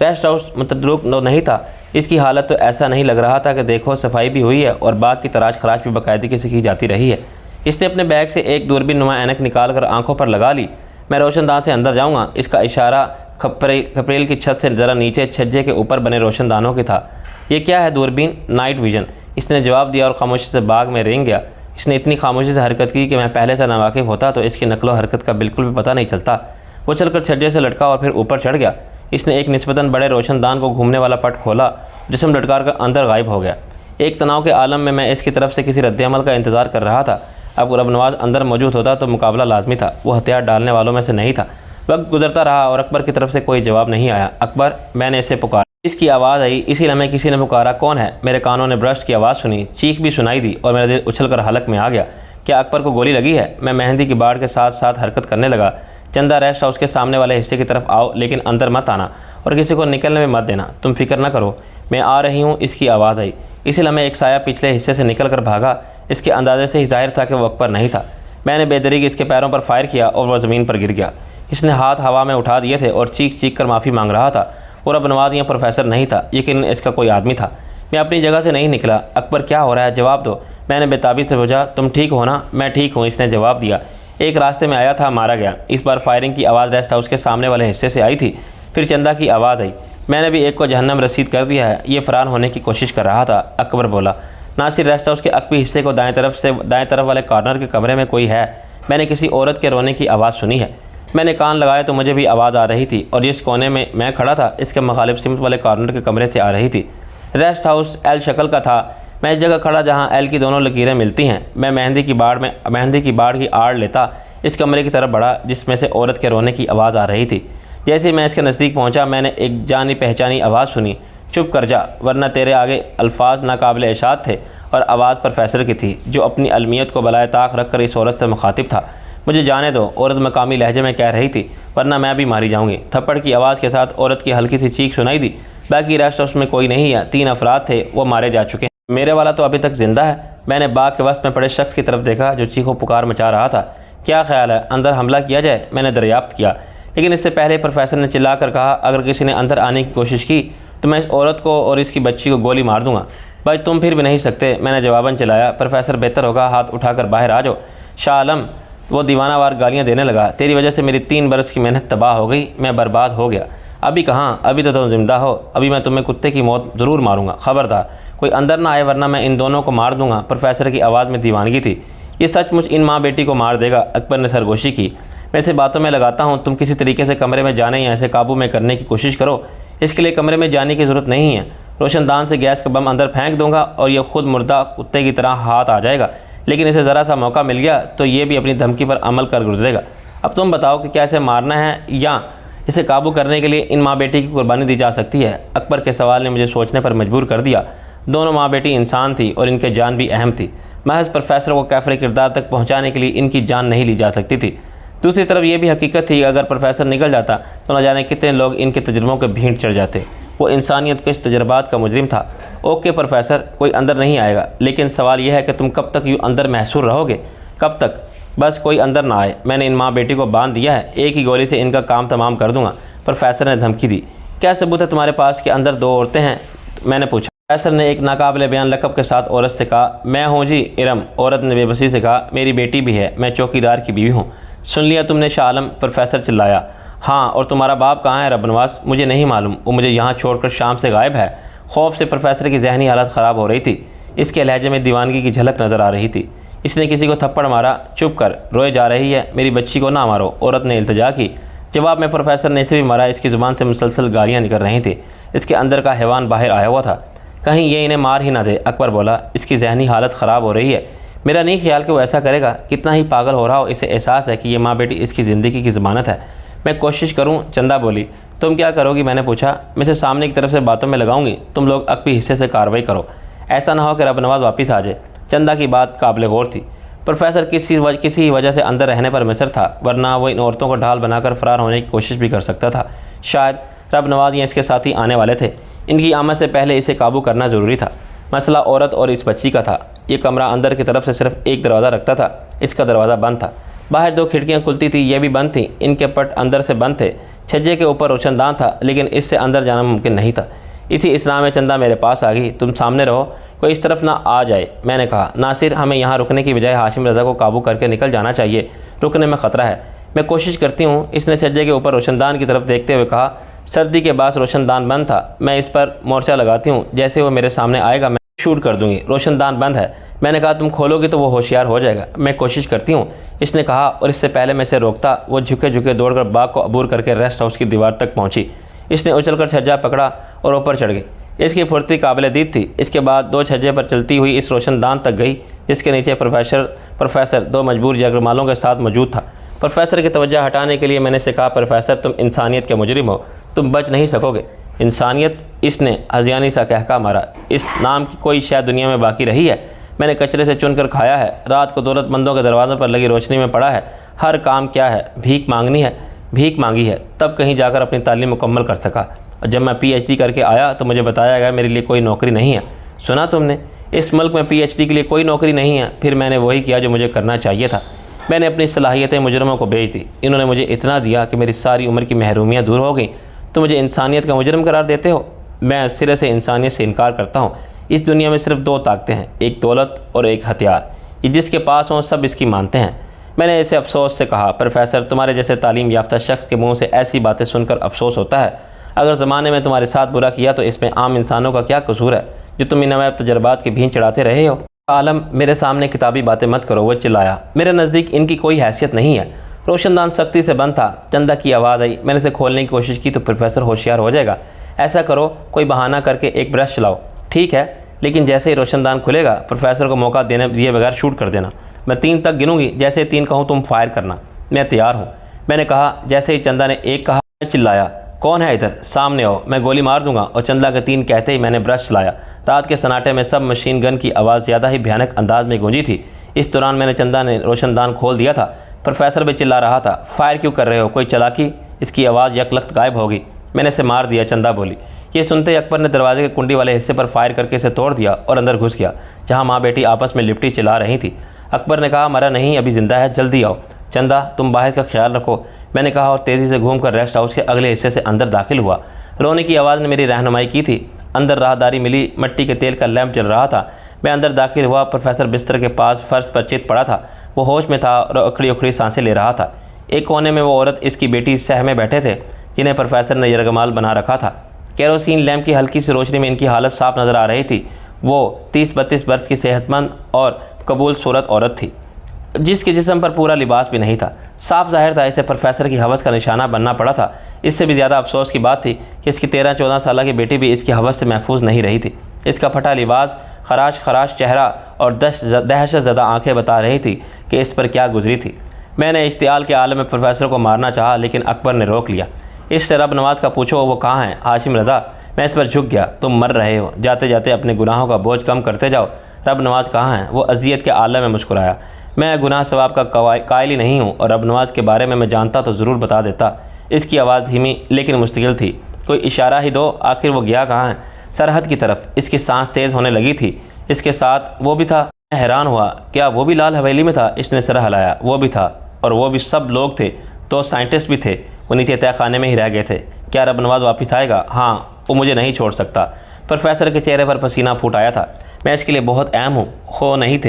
रेस्ट हाउस मतलूक नहीं था। इसकी हालत तो ऐसा नहीं लग रहा था कि देखो सफाई भी हुई है और बाग की तराश खराश भी बाकायदगी से की जाती रही है। इसने अपने बैग से एक दूरबीन नुमा ऐनक निकाल कर आंखों पर लगा ली। मैं रोशनदान से अंदर जाऊँगा। इसका इशारा खपरेल की छत से ज़रा नीचे छज्जे के ऊपर बने रोशनदानों की था। ये क्या है? दूरबीन, नाइट विजन। इसने जवाब दिया और खामोशी से बाग में रेंग गया। इसने इतनी खामोशी से हरकत की कि मैं पहले से नावाकिफ़ होता तो इसकी नकलो हरकत का बिल्कुल भी पता नहीं चलता। वो चलकर छज्जे से लटका और फिर ऊपर चढ़ गया। इसने एक निस्बतन बड़े रोशनदान को घूमने वाला पट खोला, जिस्म लटकार कर अंदर गायब हो गया। एक तनाव के आलम में मैं इसकी तरफ से किसी रद्द-ए-अमल का इंतज़ार कर रहा था। अब रब नवाज अंदर मौजूद होता तो मुकाबला लाजमी था। वो हथियार डालने वालों में से नहीं था। वक्त गुजरता रहा और अकबर की तरफ से कोई जवाब नहीं आया। अकबर, मैंने इसे पुकारा। इसकी आवाज़ आई। इसी लम्हे किसी ने पुकारा, कौन है? मेरे कानों ने ब्रस्ट की आवाज़ सुनी। चीख भी सुनाई दी और मेरा दिल उछल कर हलक में आ गया। क्या अकबर को गोली लगी है? मैं मेहंदी की बाड़ के साथ साथ हरकत करने लगा। चंदा, रेस्ट हाउस के सामने वाले हिस्से की तरफ आओ, लेकिन अंदर मत आना और किसी को निकलने में मत देना। तुम फिक्र न करो, मैं आ रही हूँ। इसकी आवाज़ आई। इसी लम्हे एक साया पिछले हिस्से से निकल कर भागा। इसके अंदाजे से ही जाहिर था कि वो अकबर नहीं था। मैंने बेदरीग इसके पैरों पर फायर किया और वह ज़मीन पर गिर गया। इसने हाथ हवा में उठा दिए थे और चीख चीख कर माफ़ी मांग रहा था। और अब नवाज यहाँ प्रोफेसर नहीं था, यकीन इसका कोई आदमी था। मैं अपनी जगह से नहीं निकला। अकबर, क्या हो रहा है? जवाब दो। मैंने बेताबी से पूछा। तुम ठीक हो ना? मैं ठीक हूँ, इसने जवाब दिया। एक रास्ते में आया था, मारा गया। इस बार फायरिंग की आवाज़ रेस्ट हाउस के सामने वाले हिस्से से आई थी। फिर चंदा की आवाज़ आई। मैंने भी एक को जहन्नम रसीद कर दिया है। ये फ़रार होने की कोशिश कर रहा था। अकबर बोला। नासिर, रेस्ट हाउस के अकबी हिस्से को दाएं तरफ वाले कॉर्नर के कमरे में कोई है। मैंने किसी औरत के रोने की आवाज़ सुनी है। मैंने कान लगाए तो मुझे भी आवाज़ आ रही थी और जिस कोने में मैं खड़ा था इसके मुखालिफ सिमत वाले कॉर्नर के कमरे से आ रही थी। रेस्ट हाउस एल शक्ल का था। मैं इस जगह खड़ा जहाँ एल की दोनों लकीरें मिलती हैं। मैं मेहंदी की बाड़ की आड़ लेता इस कमरे की तरफ बढ़ा जिसमें से औरत के रोने की आवाज़ आ रही थी। जैसे ही मैं इसके नज़दीक पहुँचा, मैंने एक जानी पहचानी आवाज़ सुनी, चुप कर जा वरना तेरे आगे अल्फाज नाकाबिल इशात थे। और आवाज़ प्रोफेसर की थी जो अपनी अलमियत को बलाए ताक रख कर इस औरत से मुखातिब था। मुझे जाने दो, औरत मकामी लहजे में कह रही थी, वरना मैं भी मारी जाऊंगी। थप्पड़ की आवाज़ के साथ औरत की हल्की सी चीख सुनाई दी। बाकी रेस्ट हाउस में कोई नहीं है, 3 अफराद थे, वो मारे जा चुके हैं। मेरे वाला तो अभी तक जिंदा है। मैंने बाग के वस्त में पड़े शख्स की तरफ देखा जो चीखों पुकार मचा रहा था। क्या ख्याल है, अंदर हमला किया जाए? मैंने दरियाफ्त किया, लेकिन इससे पहले प्रोफेसर ने चिल्ला कर कहा, अगर किसी ने अंदर आने की कोशिश की तो मैं इस औरत को और इसकी बच्ची को गोली मार दूंगा। भाई तुम फिर भी नहीं सकते, मैंने जवाबन चिल्लाया। प्रोफेसर, बेहतर होगा हाथ उठाकर बाहर आ जाओ। शाह आलम वो दीवानावार गालियाँ देने लगा। तेरी वजह से मेरी 3 बरस की मेहनत तबाह हो गई, मैं बर्बाद हो गया। अभी कहाँ, अभी तो तुम जिंदा हो। अभी मैं तुम्हें कुत्ते की मौत ज़रूर मारूंगा, खबरदार कोई अंदर ना आए, वरना मैं इन दोनों को मार दूंगा। प्रोफेसर की आवाज़ में दीवानगी थी। ये सचमुच इन माँ बेटी को मार देगा, अकबर ने सरगोशी की। मैं इसे बातों में लगाता हूँ, तुम किसी तरीके से कमरे में जाने या इसे काबू में करने की कोशिश करो। इसके लिए कमरे में जाने की ज़रूरत नहीं है। रोशनदान से गैस का बम अंदर फेंक दूंगा और यह खुद मुर्दा कुत्ते की तरह हाथ आ जाएगा। लेकिन इसे ज़रा सा मौका मिल गया तो ये भी अपनी धमकी पर अमल कर गुजरेगा। अब तुम बताओ कि क्या इसे मारना है या इसे काबू करने के लिए इन माँ बेटी की कुर्बानी दी जा सकती है? अकबर के सवाल ने मुझे सोचने पर मजबूर कर दिया। दोनों माँ बेटी इंसान थी और इनके जान भी अहम थी। महज प्रोफेसर को कैफरे किरदार तक पहुँचाने के लिए इनकी जान नहीं ली जा सकती थी। दूसरी तरफ यह भी हकीकत थी, अगर प्रोफेसर निकल जाता तो न जाने कितने लोग इनके तजुर्बों के भीड़ चढ़ जाते। वो इंसानियत कश तजर्बात का मुजरिम था। ओके प्रोफेसर, कोई अंदर नहीं आएगा, लेकिन सवाल यह है कि तुम कब तक यूँ अंदर महसूर रहोगे? कब तक? बस कोई अंदर ना आए। मैंने इन माँ बेटी को बांध दिया है, एक ही गोली से इनका काम तमाम कर दूंगा। प्रोफेसर ने धमकी दी। क्या सबूत है तुम्हारे पास कि अंदर 2 औरतें हैं? मैंने पूछा। प्रोफेसर ने एक नाकाबिले बयान लकब के साथ औरत से कहा, मैं हूँ जी इरम। औरत ने बेबसी से कहा, मेरी बेटी भी है, मैं चौकीदार की बीवी हूँ। सुन लिया तुमने शाह आलम? प्रोफेसर चिल्लाया। हाँ, और तुम्हारा बाप कहाँ है रबनवास? मुझे नहीं मालूम, वो मुझे यहाँ छोड़कर शाम से गायब है। खौफ से प्रोफेसर की जहनी हालत ख़राब हो रही थी। इसके लहजे में दीवानगी की झलक नज़र आ रही थी। इसने किसी को थप्पड़ मारा। चुप कर, रोए जा रही है, मेरी बच्ची को ना मारो, औरत ने इल्तिजा की। जवाब में प्रोफेसर ने इसे भी मारा। इसकी ज़ुबान से मुसलसल गालियाँ निकल रही थी। इसके अंदर का हैवान बाहर आया हुआ था। कहीं ये इन्हें मार ही ना दे। अकबर बोला, इसकी जहनी हालत ख़राब हो रही है। मेरा नहीं ख्याल कि वो ऐसा करेगा। कितना ही पागल हो रहा हो, इसे एहसास है कि ये माँ बेटी इसकी ज़िंदगी की ज़मानत है। मैं कोशिश करूं? चंदा बोली। तुम क्या करोगी? मैंने पूछा। मैं इसे सामने की तरफ से बातों में लगाऊंगी, तुम लोग अकबी हिस्से से कार्रवाई करो। ऐसा ना हो कि रबनवाज वापस आ जाए। चंदा की बात काबिल गौर थी। प्रोफेसर किसी वजह से अंदर रहने पर मिसर था, वरना वो इन औरतों को ढाल बनाकर फ़रार होने की कोशिश भी कर सकता था। शायद रबनवाज या इसके साथी आने वाले थे। इनकी आमद से पहले इसे काबू करना ज़रूरी था। मसला औरत और इस बच्ची का था। ये कमरा अंदर की तरफ से सिर्फ एक दरवाज़ा रखता था। इसका दरवाज़ा बंद था। बाहर 2 खिड़कियाँ खुलती थी, ये भी बंद थीं। इनके पट अंदर से बंद थे। छज्जे के ऊपर रोशनदान था, लेकिन इससे अंदर जाना मुमकिन नहीं था। इसी इस्लाम में चंदा मेरे पास आ गई। तुम सामने रहो, कोई इस तरफ ना आ जाए। मैंने कहा, नासिर, हमें यहाँ रुकने की बजाय हाशिम रज़ा को काबू करके निकल जाना चाहिए। रुकने में ख़तरा है। मैं कोशिश करती हूँ। इसने छज्जे के ऊपर रोशनदान की तरफ देखते हुए कहा। सर्दी के बाद रोशनदान बंद था। मैं इस पर मोर्चा लगाती हूँ, जैसे वो मेरे सामने आएगा मैं शूट कर दूंगी। रोशनदान बंद है। मैंने कहा, तुम खोलोगे तो वो होशियार हो जाएगा। मैं कोशिश करती हूँ, इसने कहा, और इससे पहले मैं इसे रोकता वो झुके झुके दौड़कर बाग को अबूर करके रेस्ट हाउस की दीवार तक पहुँची। इसने उछलकर छज्जा पकड़ा और ऊपर चढ़ गई। इसकी फुर्ती काबिल दीद थी। इसके बाद 2 छज्जे पर चलती हुई इस रोशनदान तक गई, जिसके नीचे प्रोफेसर 2 मजबूर जगरमालों के साथ मौजूद था। प्रोफेसर की तवज्जो हटाने के लिए मैंने इसे कहा, प्रोफेसर, तुम इंसानियत के मुजरिम हो, तुम बच नहीं सकोगे। इंसानियत? इसने हज़ियानी सा कहका मारा। इस नाम की कोई शायद दुनिया में बाकी रही है? मैंने कचरे से चुनकर खाया है। रात को दौलतमंदों के दरवाज़ों पर लगी रोशनी में पड़ा है। हर काम क्या है? भीख मांगनी है। भीख मांगी है, तब कहीं जाकर अपनी तालीम मुकम्मल कर सका। और जब मैं PhD करके आया तो मुझे बताया गया मेरे लिए कोई नौकरी नहीं है। सुना तुमने? इस मुल्क में PhD के लिए कोई नौकरी नहीं है। फिर मैंने वही किया जो मुझे करना चाहिए था। मैंने अपनी सलाहियतें मुजरमों को बेच दी। इन्होंने मुझे इतना दिया कि मेरी सारी उम्र की महरूमियाँ दूर हो गई। तो मुझे इंसानियत का मुजरम करार देते हो? मैं सिरे से इंसानियत से इनकार करता हूँ। इस दुनिया में सिर्फ 2 ताकतें हैं, एक दौलत और एक हथियार। ये जिसके पास हों सब इसकी मानते हैं। मैंने इसे अफसोस से कहा, प्रोफेसर, तुम्हारे जैसे तालीम याफ्ता शख्स के मुंह से ऐसी बातें सुनकर अफसोस होता है। अगर ज़माने में तुम्हारे साथ बुरा किया तो इसमें आम इंसानों का क्या कसूर है जो तुम इन नवाब तजर्बात की भीं चढ़ाते रहे हो? आलम, मेरे सामने किताबी बातें मत करो, वो चिल्लाया। मेरे नज़दीक इनकी कोई हैसियत नहीं है। रोशनदान सख्ती से बंद था। चंदा की आवाज़ आई। मैंने इसे खोलने की कोशिश की तो प्रोफेसर होशियार हो जाएगा। ऐसा करो, कोई बहाना करके एक ब्रश चलाओ। ठीक है, लेकिन जैसे ही रोशनदान खुलेगा प्रोफेसर को मौका दिए बगैर शूट कर देना। मैं 3 तक गिनूंगी, जैसे 3 कहूँ तुम फायर करना। मैं तैयार हूँ, मैंने कहा। जैसे ही चंदा ने 1 कहा, मैं चिल्लाया, कौन है इधर? सामने आओ, मैं गोली मार दूंगा। और चंदा के 3 कहते ही मैंने ब्रश चलाया। रात के सन्नाटे में सब मशीन गन की आवाज़ ज़्यादा ही भयानक अंदाज में गूंजी थी। इस दौरान चंदा ने रोशनदान खोल दिया था। प्रोफेसर भी चिल्ला रहा था, फायर क्यों कर रहे हो, कोई चालाकी? इसकी आवाज़ यकलख्त गायब होगी। मैंने इसे मार दिया, चंदा बोली। ये सुनते ही अकबर ने दरवाजे के कुंडी वाले हिस्से पर फायर करके इसे तोड़ दिया और अंदर घुस गया, जहाँ माँ बेटी आपस में लिपटी चिल्ला रही थी। अकबर ने कहा, मरा नहीं, अभी ज़िंदा है, जल्दी आओ। चंदा, तुम बाहर का ख्याल रखो, मैंने कहा और तेज़ी से घूमकर रेस्ट हाउस के अगले हिस्से से अंदर दाखिल हुआ। रोने की आवाज़ ने मेरी रहनुमाई की थी। अंदर राहदारी मिली, मिट्टी के तेल का लैंप जल रहा था। मैं अंदर दाखिल हुआ। प्रोफेसर बिस्तर के पास फर्श पर चित पड़ा था। वो होश में था और उखड़ी उखड़ी सांसें ले रहा था। एक कोने में वो औरत, इसकी बेटी सह में बैठे थे, जिन्हें प्रोफेसर ने यरगमाल बना रखा था। केरोसिन लैंप की हल्की सी रोशनी में इनकी हालत साफ नज़र आ रही थी। वो 30-32 बरस की सेहतमंद और कबूल सूरत औरत थी, जिसके जिस्म पर पूरा लिबास भी नहीं था। साफ जाहिर था इसे प्रोफेसर की हवस का निशाना बनना पड़ा था। इससे भी ज़्यादा अफसोस की बात थी कि इसकी 13-14 साल की बेटी भी इसकी हवस से महफूज नहीं रही थी। इसका फटा लिबास, खराश खराश चेहरा और दहशत ज़दा आँखें बता रही थी कि इस पर क्या गुजरी थी। मैंने इश्तियाल के आलम में प्रोफेसर को मारना चाहा, लेकिन अकबर ने रोक लिया। इससे रब नवाज का पूछो, वो कहाँ है? हाशिम रज़ा। मैं इस पर झुक गया। तुम मर रहे हो, जाते जाते अपने गुनाहों का बोझ कम करते जाओ। रब नवाज कहाँ है? वो अजियत के आलम में मुस्कुराया। मैं गुनाह सवाब का कायल ही नहीं हूँ, और रब नवाज के बारे में मैं जानता तो ज़रूर बता देता। इसकी आवाज़ धीमी लेकिन मुस्तकिल थी। कोई इशारा ही दो, आखिर वो गया कहाँ है? सरहद की तरफ। इसकी सांस तेज़ होने लगी थी। इसके साथ वो भी था। मैं हैरान हुआ, क्या वो भी लाल हवेली में था? इसने सर हिलाया। वो भी था, और वो भी सब लोग थे। 2 साइंटिस्ट भी थे। वो नीचे तय खाने में ही रह गए थे। क्या रब नवाज वापस आएगा? हाँ, वो मुझे नहीं छोड़ सकता। प्रोफेसर के चेहरे पर पसीना फूट आया था। मैं इसके लिए बहुत अहम हूँ। हो नहीं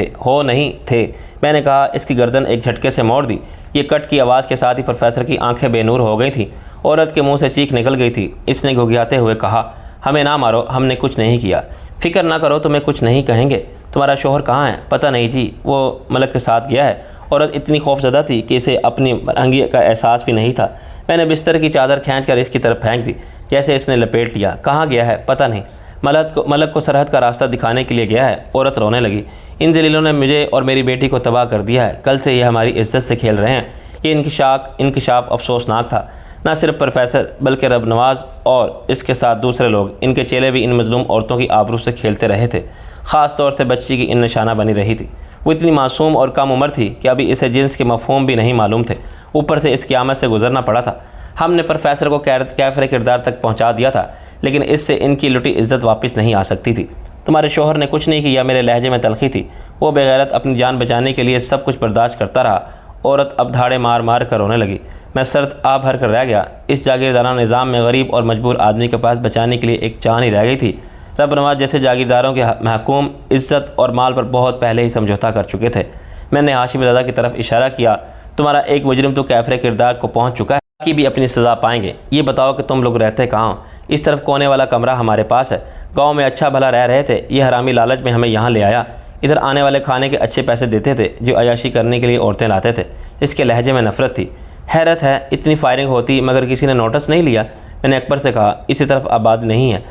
थे। मैंने कहा। इसकी गर्दन एक झटके से मोड़ दी। ये कट की आवाज़ के साथ ही प्रोफेसर की आंखें बेनूर हो गई थी। औरत के मुंह से चीख निकल गई थी। इसने घुघियाते हुए कहा, हमें ना मारो, हमने कुछ नहीं किया। फ़िक्र ना करो, तुम्हें कुछ नहीं कहेंगे। तुम्हारा शोहर कहाँ है? पता नहीं जी, वो मलक के साथ गया है। औरत इतनी खौफजदा थी कि इसे अपनी अंगी का एहसास भी नहीं था। मैंने बिस्तर की चादर खींचकर इसकी तरफ फेंक दी, जैसे इसने लपेट लिया। कहाँ गया है? पता नहीं। मलक को सरहद का रास्ता दिखाने के लिए गया है। औरत रोने लगी। इन जलीलों ने मुझे और मेरी बेटी को तबाह कर दिया है। कल से ये हमारी इज्जत से खेल रहे हैं। ये इंकशाफ अफसोसनाक था। न सिर्फ प्रोफेसर बल्कि रब नवाज और इसके साथ दूसरे लोग, इनके चेले भी इन मजलूम औरतों की आबरू से खेलते रहे थे। ख़ास तौर से बच्ची की इन निशाना बनी रही थी। वो इतनी मासूम और कम उम्र थी कि अभी इसे जिन्स के मफ़हूम भी नहीं मालूम थे। ऊपर से इस क़यामत से गुजरना पड़ा था। हमने प्रोफेसर को कैफ़र किरदार तक पहुँचा दिया था, लेकिन इससे इनकी लुटी इज्जत वापस नहीं आ सकती थी। तुम्हारे शोहर ने कुछ नहीं किया। मेरे लहजे में तलखी थी। वो बेगैरत अपनी जान बचाने के लिए सब कुछ बर्दाश्त करता रहा। औरत अब धाड़े मार मार कर रोने लगी। मैं सर्द आ भर कर रह गया। इस जागीरदाराना निज़ाम में गरीब और मजबूर आदमी के पास बचाने के लिए एक जान ही रह गई थी। रब नवाज जैसे जागीरदारों के महकूम इज़्ज़त और माल पर बहुत पहले ही समझौता कर चुके थे। मैंने हाशिम रज़ा की तरफ इशारा किया। तुम्हारा एक मुजरिम तो कैफ़र किरदार को पहुँच चुका है, बाकी भी अपनी सज़ा पाएंगे। ये बताओ कि तुम लोग रहते कहाँ हो? इस तरफ कोने वाला कमरा हमारे पास है। गाँव में अच्छा भला रह रहे थे। ये हरामी लालच में हमें यहाँ ले आया। इधर आने वाले खाने के अच्छे पैसे देते थे, जो अयाशी करने के लिए औरतें लाते थे। इसके लहजे में नफ़रत थी। हैरत है, इतनी फायरिंग होती मगर किसी ने नोटिस नहीं लिया। मैंने अकबर से कहा, इसी तरफ आबाद नहीं है।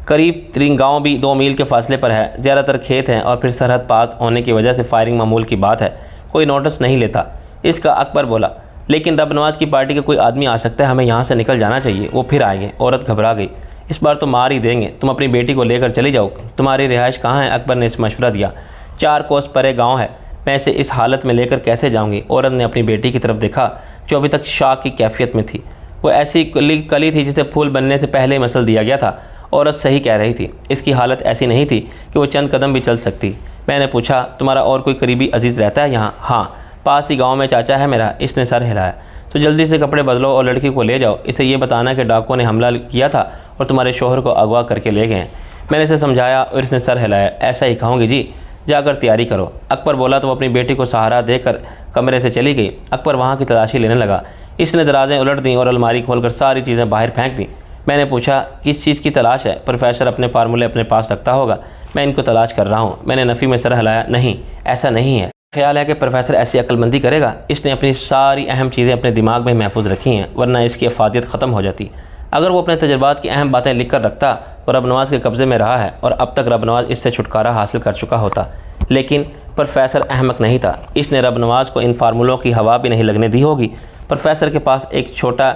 करीब 3 गाँव भी 2 मील के फासले पर है। ज़्यादातर खेत हैं और फिर सरहद पास होने की वजह से फायरिंग मामूल की बात है। कोई नोटिस नहीं लेता इसका। अकबर बोला, लेकिन रब नवाज की पार्टी का कोई आदमी आ सकता है। हमें यहाँ से निकल जाना चाहिए। वो फिर आएंगे। औरत घबरा गई। इस बार तो मार ही देंगे। तुम अपनी बेटी को लेकर चली जाओ। तुम्हारी रिहाइश कहाँ है? अकबर ने इस मशवरा दिया। 4 कोस परे गाँव है। मैं इसे इस हालत में लेकर कैसे जाऊँगी? औरत ने अपनी बेटी की तरफ देखा, जो अभी तक शाक की कैफियत में थी। वो ऐसी कली थी जिसे फूल बनने से पहले ही मसल दिया गया था। औरत सही कह रही थी। इसकी हालत ऐसी नहीं थी कि वो चंद कदम भी चल सकती। मैंने पूछा, तुम्हारा और कोई करीबी अजीज़ रहता है यहाँ? हाँ, पास ही गाँव में चाचा है मेरा। इसने सर हिलाया। तो जल्दी से कपड़े बदलो और लड़की को ले जाओ। इसे ये बताना कि डाकुओं ने हमला किया था और तुम्हारे शोहर को अगवा करके ले गए। मैंने इसे समझाया और इसने सर हिलाया। ऐसा ही कहूँगी जी, जाकर तैयारी करो। अकबर बोला तो वो अपनी बेटी को सहारा देकर कमरे से चली गई। अकबर वहाँ की तलाशी लेने लगा। इसने दराजें उलट दी और अलमारी खोलकर सारी चीज़ें बाहर फेंक दी। मैंने पूछा, किस चीज़ की तलाश है? प्रोफेसर अपने फार्मूले अपने पास रखता होगा। मैं इनको तलाश कर रहा हूँ। मैंने नफ़ी में सर हिलाया। नहीं, ऐसा नहीं है। ख्याल है कि प्रोफेसर ऐसी अक्लमंदी करेगा। इसने अपनी सारी अहम चीज़ें अपने दिमाग में महफूज रखी हैं, वरना इसकी अफादियत ख़त्म हो जाती। अगर वो अपने तजर्बात की अहम बातें लिख कर रखता तो रब नवाज के कब्ज़े में रहा है और अब तक रब नवाज इससे छुटकारा हासिल कर चुका होता। लेकिन प्रोफेसर अहमक नहीं था। इसने रब नवाज को इन फार्मूलों की हवा भी नहीं लगने दी होगी। प्रोफेसर के पास एक छोटा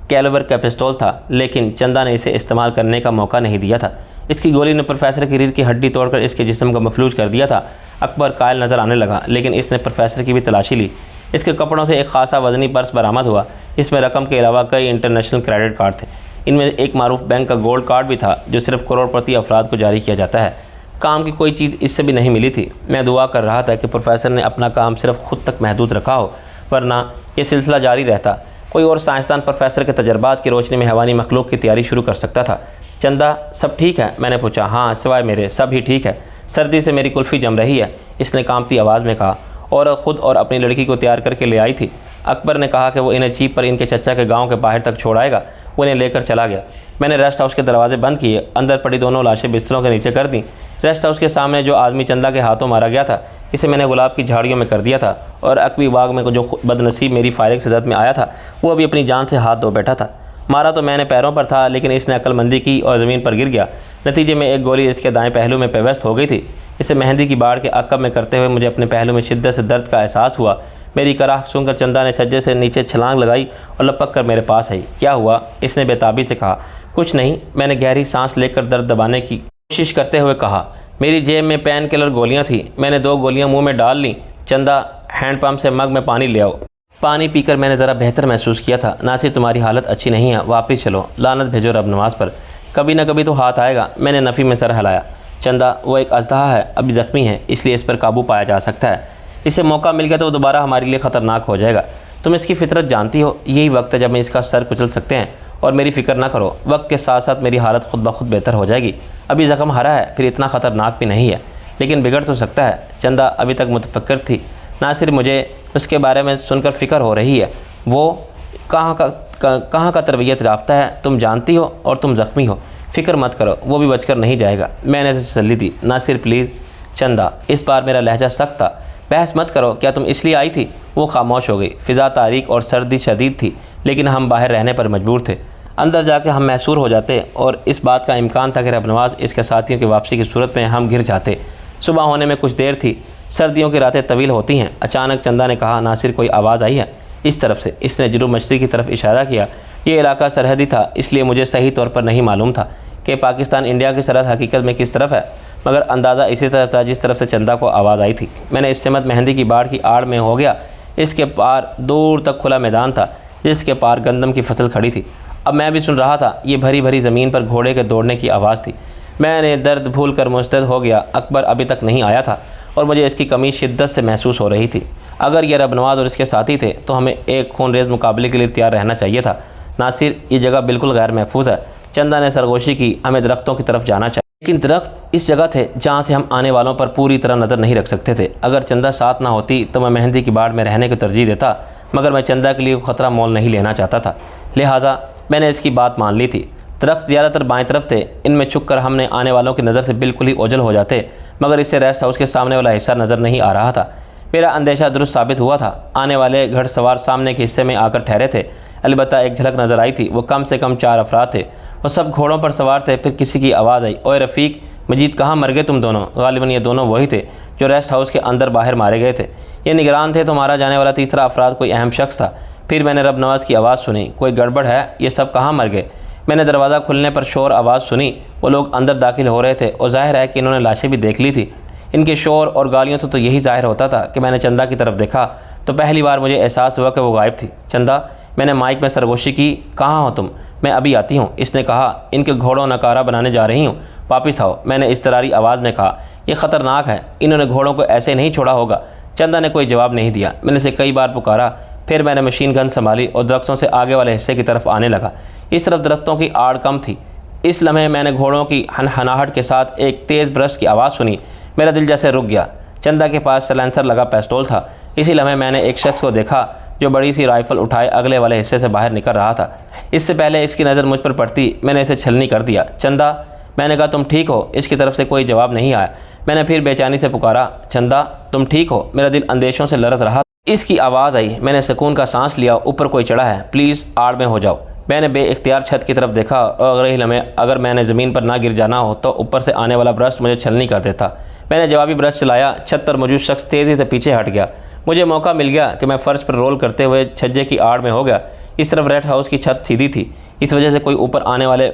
कैलिबर का पिस्तौल था, लेकिन चंदा ने इसे इस्तेमाल करने का मौका नहीं दिया था। इसकी गोली ने प्रोफेसर की रीढ़ की हड्डी तोड़कर इसके जिस्म को मफलूज कर दिया था। अकबर कायल नज़र आने लगा, लेकिन इसने प्रोफेसर की भी तलाशी ली। इसके कपड़ों से एक खासा वजनी पर्स बरामद हुआ। इसमें रकम के अलावा कई इंटरनेशनल क्रेडिट कार्ड थे। इनमें एक मारूफ बैंक का गोल्ड कार्ड भी था जो सिर्फ करोड़पति अफराद को जारी किया जाता है। काम की कोई चीज़ इससे भी नहीं मिली थी। मैं दुआ कर रहा था कि प्रोफेसर ने अपना काम सिर्फ खुद तक महदूद रखा हो, वरना ये सिलसिला जारी रहता। कोई और साइंसदान प्रोफेसर के तजर्बात की रोशनी में हैवानी मखलूक की तैयारी शुरू कर सकता था। चंदा, सब ठीक है? मैंने पूछा। हाँ, सिवाय मेरे सब ही ठीक है। सर्दी से मेरी कुल्फ़ी जम रही है, इसने कांपती आवाज़ में कहा, और ख़ुद और अपनी लड़की को तैयार करके ले आई थी। अकबर ने कहा कि वो इन्हें जीप पर इनके चचा के गांव के बाहर तक छोड़ आएगा। वो इन्हें लेकर चला गया। मैंने रेस्ट हाउस के दरवाजे बंद किए, अंदर पड़ी दोनों लाशें बिस्तरों के नीचे कर दी। रेस्ट हाउस के सामने जो आदमी चंदा के हाथों मारा गया था, इसे मैंने गुलाब की झाड़ियों में कर दिया था, और अकबी बाग में जो बदनसीब मेरी फायरिंग से जद में आया था, वो अभी अपनी जान से हाथ धो बैठा था। मारा तो मैंने पैरों पर था, लेकिन इसने अक्लमंदी की और ज़मीन पर गिर गया। नतीजे में एक गोली इसके दाएं पहलू में पेवस्त हो गई थी। इसे मेहंदी की बाढ़ के अक्ब में करते हुए मुझे अपने पहलू में शिद्दत से दर्द का एहसास हुआ। मेरी कराह सुनकर चंदा ने छज्जे से नीचे छलांग लगाई और लपक कर मेरे पास आई। क्या हुआ? इसने बेताबी से कहा। कुछ नहीं, मैंने गहरी सांस लेकर दर्द दबाने की कोशिश करते हुए कहा। मेरी जेब में पेन किलर गोलियां थी, मैंने 2 गोलियां मुंह में डाल लीं। चंदा, हैंडपम्प से मग में पानी ले आओ। पानी पीकर मैंने ज़रा बेहतर महसूस किया था। नासिर, तुम्हारी हालत अच्छी नहीं है, वापस चलो। लानत भेजो रब नवाज पर, कभी ना कभी तो हाथ आएगा। मैंने नफ़ी में सर हिलाया। चंदा, वो एक अजदहा है, अभी ज़ख्मी है, इसलिए इस पर काबू पाया जा सकता है। इससे मौका मिल गया तो वो दोबारा हमारे लिए ख़तरनाक हो जाएगा। तुम इसकी फितरत जानती हो, यही वक्त है जब मैं इसका सर कुचल सकते हैं। और मेरी फ़िक्र ना करो, वक्त के साथ साथ मेरी हालत खुद ब खुद बेहतर हो जाएगी। अभी ज़ख्म हरा है, फिर इतना ख़तरनाक भी नहीं है, लेकिन बिगड़ तो सकता है। चंदा अभी तक मुतफक्किर थी। नासिर, मुझे उसके बारे में सुनकर फ़िक्र हो रही है। वो कहाँ का तरबियत याफ्ता है, तुम जानती हो, और तुम ज़ख्मी हो। फ़िक्र मत करो, वो भी बचकर नहीं जाएगा। मैंने इसे तसल्ली दी। नासिर प्लीज़। चंदा, इस बार मेरा लहजा सख्त था। बहस मत करो, क्या तुम इसलिए आई थी? वो खामोश हो गई। फ़िज़ा तारीक और सर्दी शदीद थी, लेकिन हम बाहर रहने पर मजबूर थे। अंदर जाके हम महसूर हो जाते, और इस बात का इम्कान था कि रब नवाज इसके साथियों की वापसी की सूरत में हम घिर जाते। सुबह होने में कुछ देर थी। सर्दियों की रातें तवील होती हैं। अचानक चंदा ने कहा, नासिर, कोई आवाज़ आई है इस तरफ से। इसने जुनूब मशरिक़ की तरफ इशारा किया। ये इलाका सरहदी था, इसलिए मुझे सही तौर पर नहीं मालूम था कि पाकिस्तान इंडिया की सरहद हकीकत में किस तरफ है, मगर अंदाज़ा इसी तरफ था जिस तरफ से चंदा को आवाज़ आई थी। मैंने इस समत मेहंदी की बाढ़ की आड़ में हो गया। इसके पार दूर तक खुला मैदान था, जिसके पार गंदम की फसल खड़ी थी। अब मैं भी सुन रहा था। ये भरी भरी ज़मीन पर घोड़े के दौड़ने की आवाज़ थी। मैंने दर्द भूल कर मुस्तैद हो गया। अकबर अभी तक नहीं आया था, और मुझे इसकी कमी शिद्दत से महसूस हो रही थी। अगर यह रब नवाज और इसके साथी थे, तो हमें एक खून रेज़ मुकाबले के लिए तैयार रहना चाहिए था। नासिर, ये जगह बिल्कुल गैर महफूज है। चंदा ने सरगोशी की। हमें दरख्तों की तरफ जाना चाहिए। लेकिन दरख्त इस जगह थे जहाँ से हम आने वालों पर पूरी तरह नज़र नहीं रख सकते थे। अगर चंदा साथ ना होती तो मैं मेहंदी की बाढ़ में रहने को तरजीह देता, मगर मैं चंदा के लिए ख़तरा मोल नहीं लेना चाहता था। लिहाजा मैंने इसकी बात मान ली थी। दरख्त ज़्यादातर बाएं तरफ थे। इनमें छुप कर हमने आने वालों की नज़र से बिल्कुल ही ओझल हो जाते, मगर इससे रेस्ट हाउस के सामने वाला हिस्सा नज़र नहीं आ रहा था। मेरा अंदेशा दुरुस्त साबित हुआ था। आने वाले घड़सवार सामने के हिस्से में आकर ठहरे थे। अलबत्ता एक झलक नज़र आई थी। वो कम से कम 4 अफराद थे। वो सब घोड़ों पर सवार थे। फिर किसी की आवाज़ आई, ओए रफ़ीक, मजीद, कहाँ मर गए तुम दोनों? गालिबन ये दोनों वही थे जो रेस्ट हाउस के अंदर बाहर मारे गए थे। ये निगरान थे तो मारा जाने वाला तीसरा अफराद कोई अहम शख्स था। फिर मैंने रब नवाज की आवाज़ सुनी, कोई गड़बड़ है, ये सब कहाँ मर गए? मैंने दरवाज़ा खुलने पर शोर आवाज़ सुनी। वो लोग अंदर दाखिल हो रहे थे, और जाहिर है कि इन्होंने लाशें भी देख ली थी। इनके शोर और गालियों से तो यही जाहिर होता था कि मैंने चंदा की तरफ देखा तो पहली बार मुझे एहसास हुआ कि वो गायब थी। चंदा, मैंने माइक में सरगोशी की, कहाँ हो तुम? मैं अभी आती हूँ, इसने कहा। इनके घोड़ों नकारा बनाने जा रही हूँ, वापस आओ, मैंने इस्तरारी आवाज़ में कहा। यह ख़तरनाक है, इन्होंने घोड़ों को ऐसे नहीं छोड़ा होगा। चंदा ने कोई जवाब नहीं दिया। मैंने इसे कई बार पुकारा। फिर मैंने मशीन गन संभाली और दरख्तों से आगे वाले हिस्से की तरफ आने लगा। इस तरफ दरख्तों की आड़ कम थी। इस लम्हे मैंने घोड़ों की हनहनाहट के साथ एक तेज़ ब्रश की आवाज़ सुनी। मेरा दिल जैसे रुक गया। चंदा के पास सलेंसर लगा पिस्तौल था। इसी लम्हे मैंने एक शख्स को देखा जो बड़ी सी राइफ़ल उठाए अगले वाले हिस्से से बाहर निकल रहा था। इससे पहले इसकी नज़र मुझ पर पड़ती, मैंने इसे छलनी कर दिया। चंदा, मैंने कहा, तुम ठीक हो? इसकी तरफ से कोई जवाब नहीं आया। मैंने फिर बेचैनी से पुकारा, चंदा, तुम ठीक हो? मेरा दिल अंदेशों से लरज़ रहा। इसकी आवाज़ आई। मैंने सुकून का सांस लिया। ऊपर कोई चढ़ा है, प्लीज़ आड़ में हो जाओ। मैंने बेइख्तियार छत की तरफ देखा, और अगले लम्हे अगर मैंने ज़मीन पर ना गिर जाना हो तो ऊपर से आने वाला ब्रश मुझे छलनी कर देता। मैंने जवाबी ब्रश चलाया। छत पर मौजूद शख्स तेज़ी से पीछे हट गया। मुझे मौका मिल गया कि मैं फ़र्श पर रोल करते हुए छज्जे की आड़ में हो गया। इस तरफ रेस्ट हाउस की छत सीधी थी, इस वजह से कोई ऊपर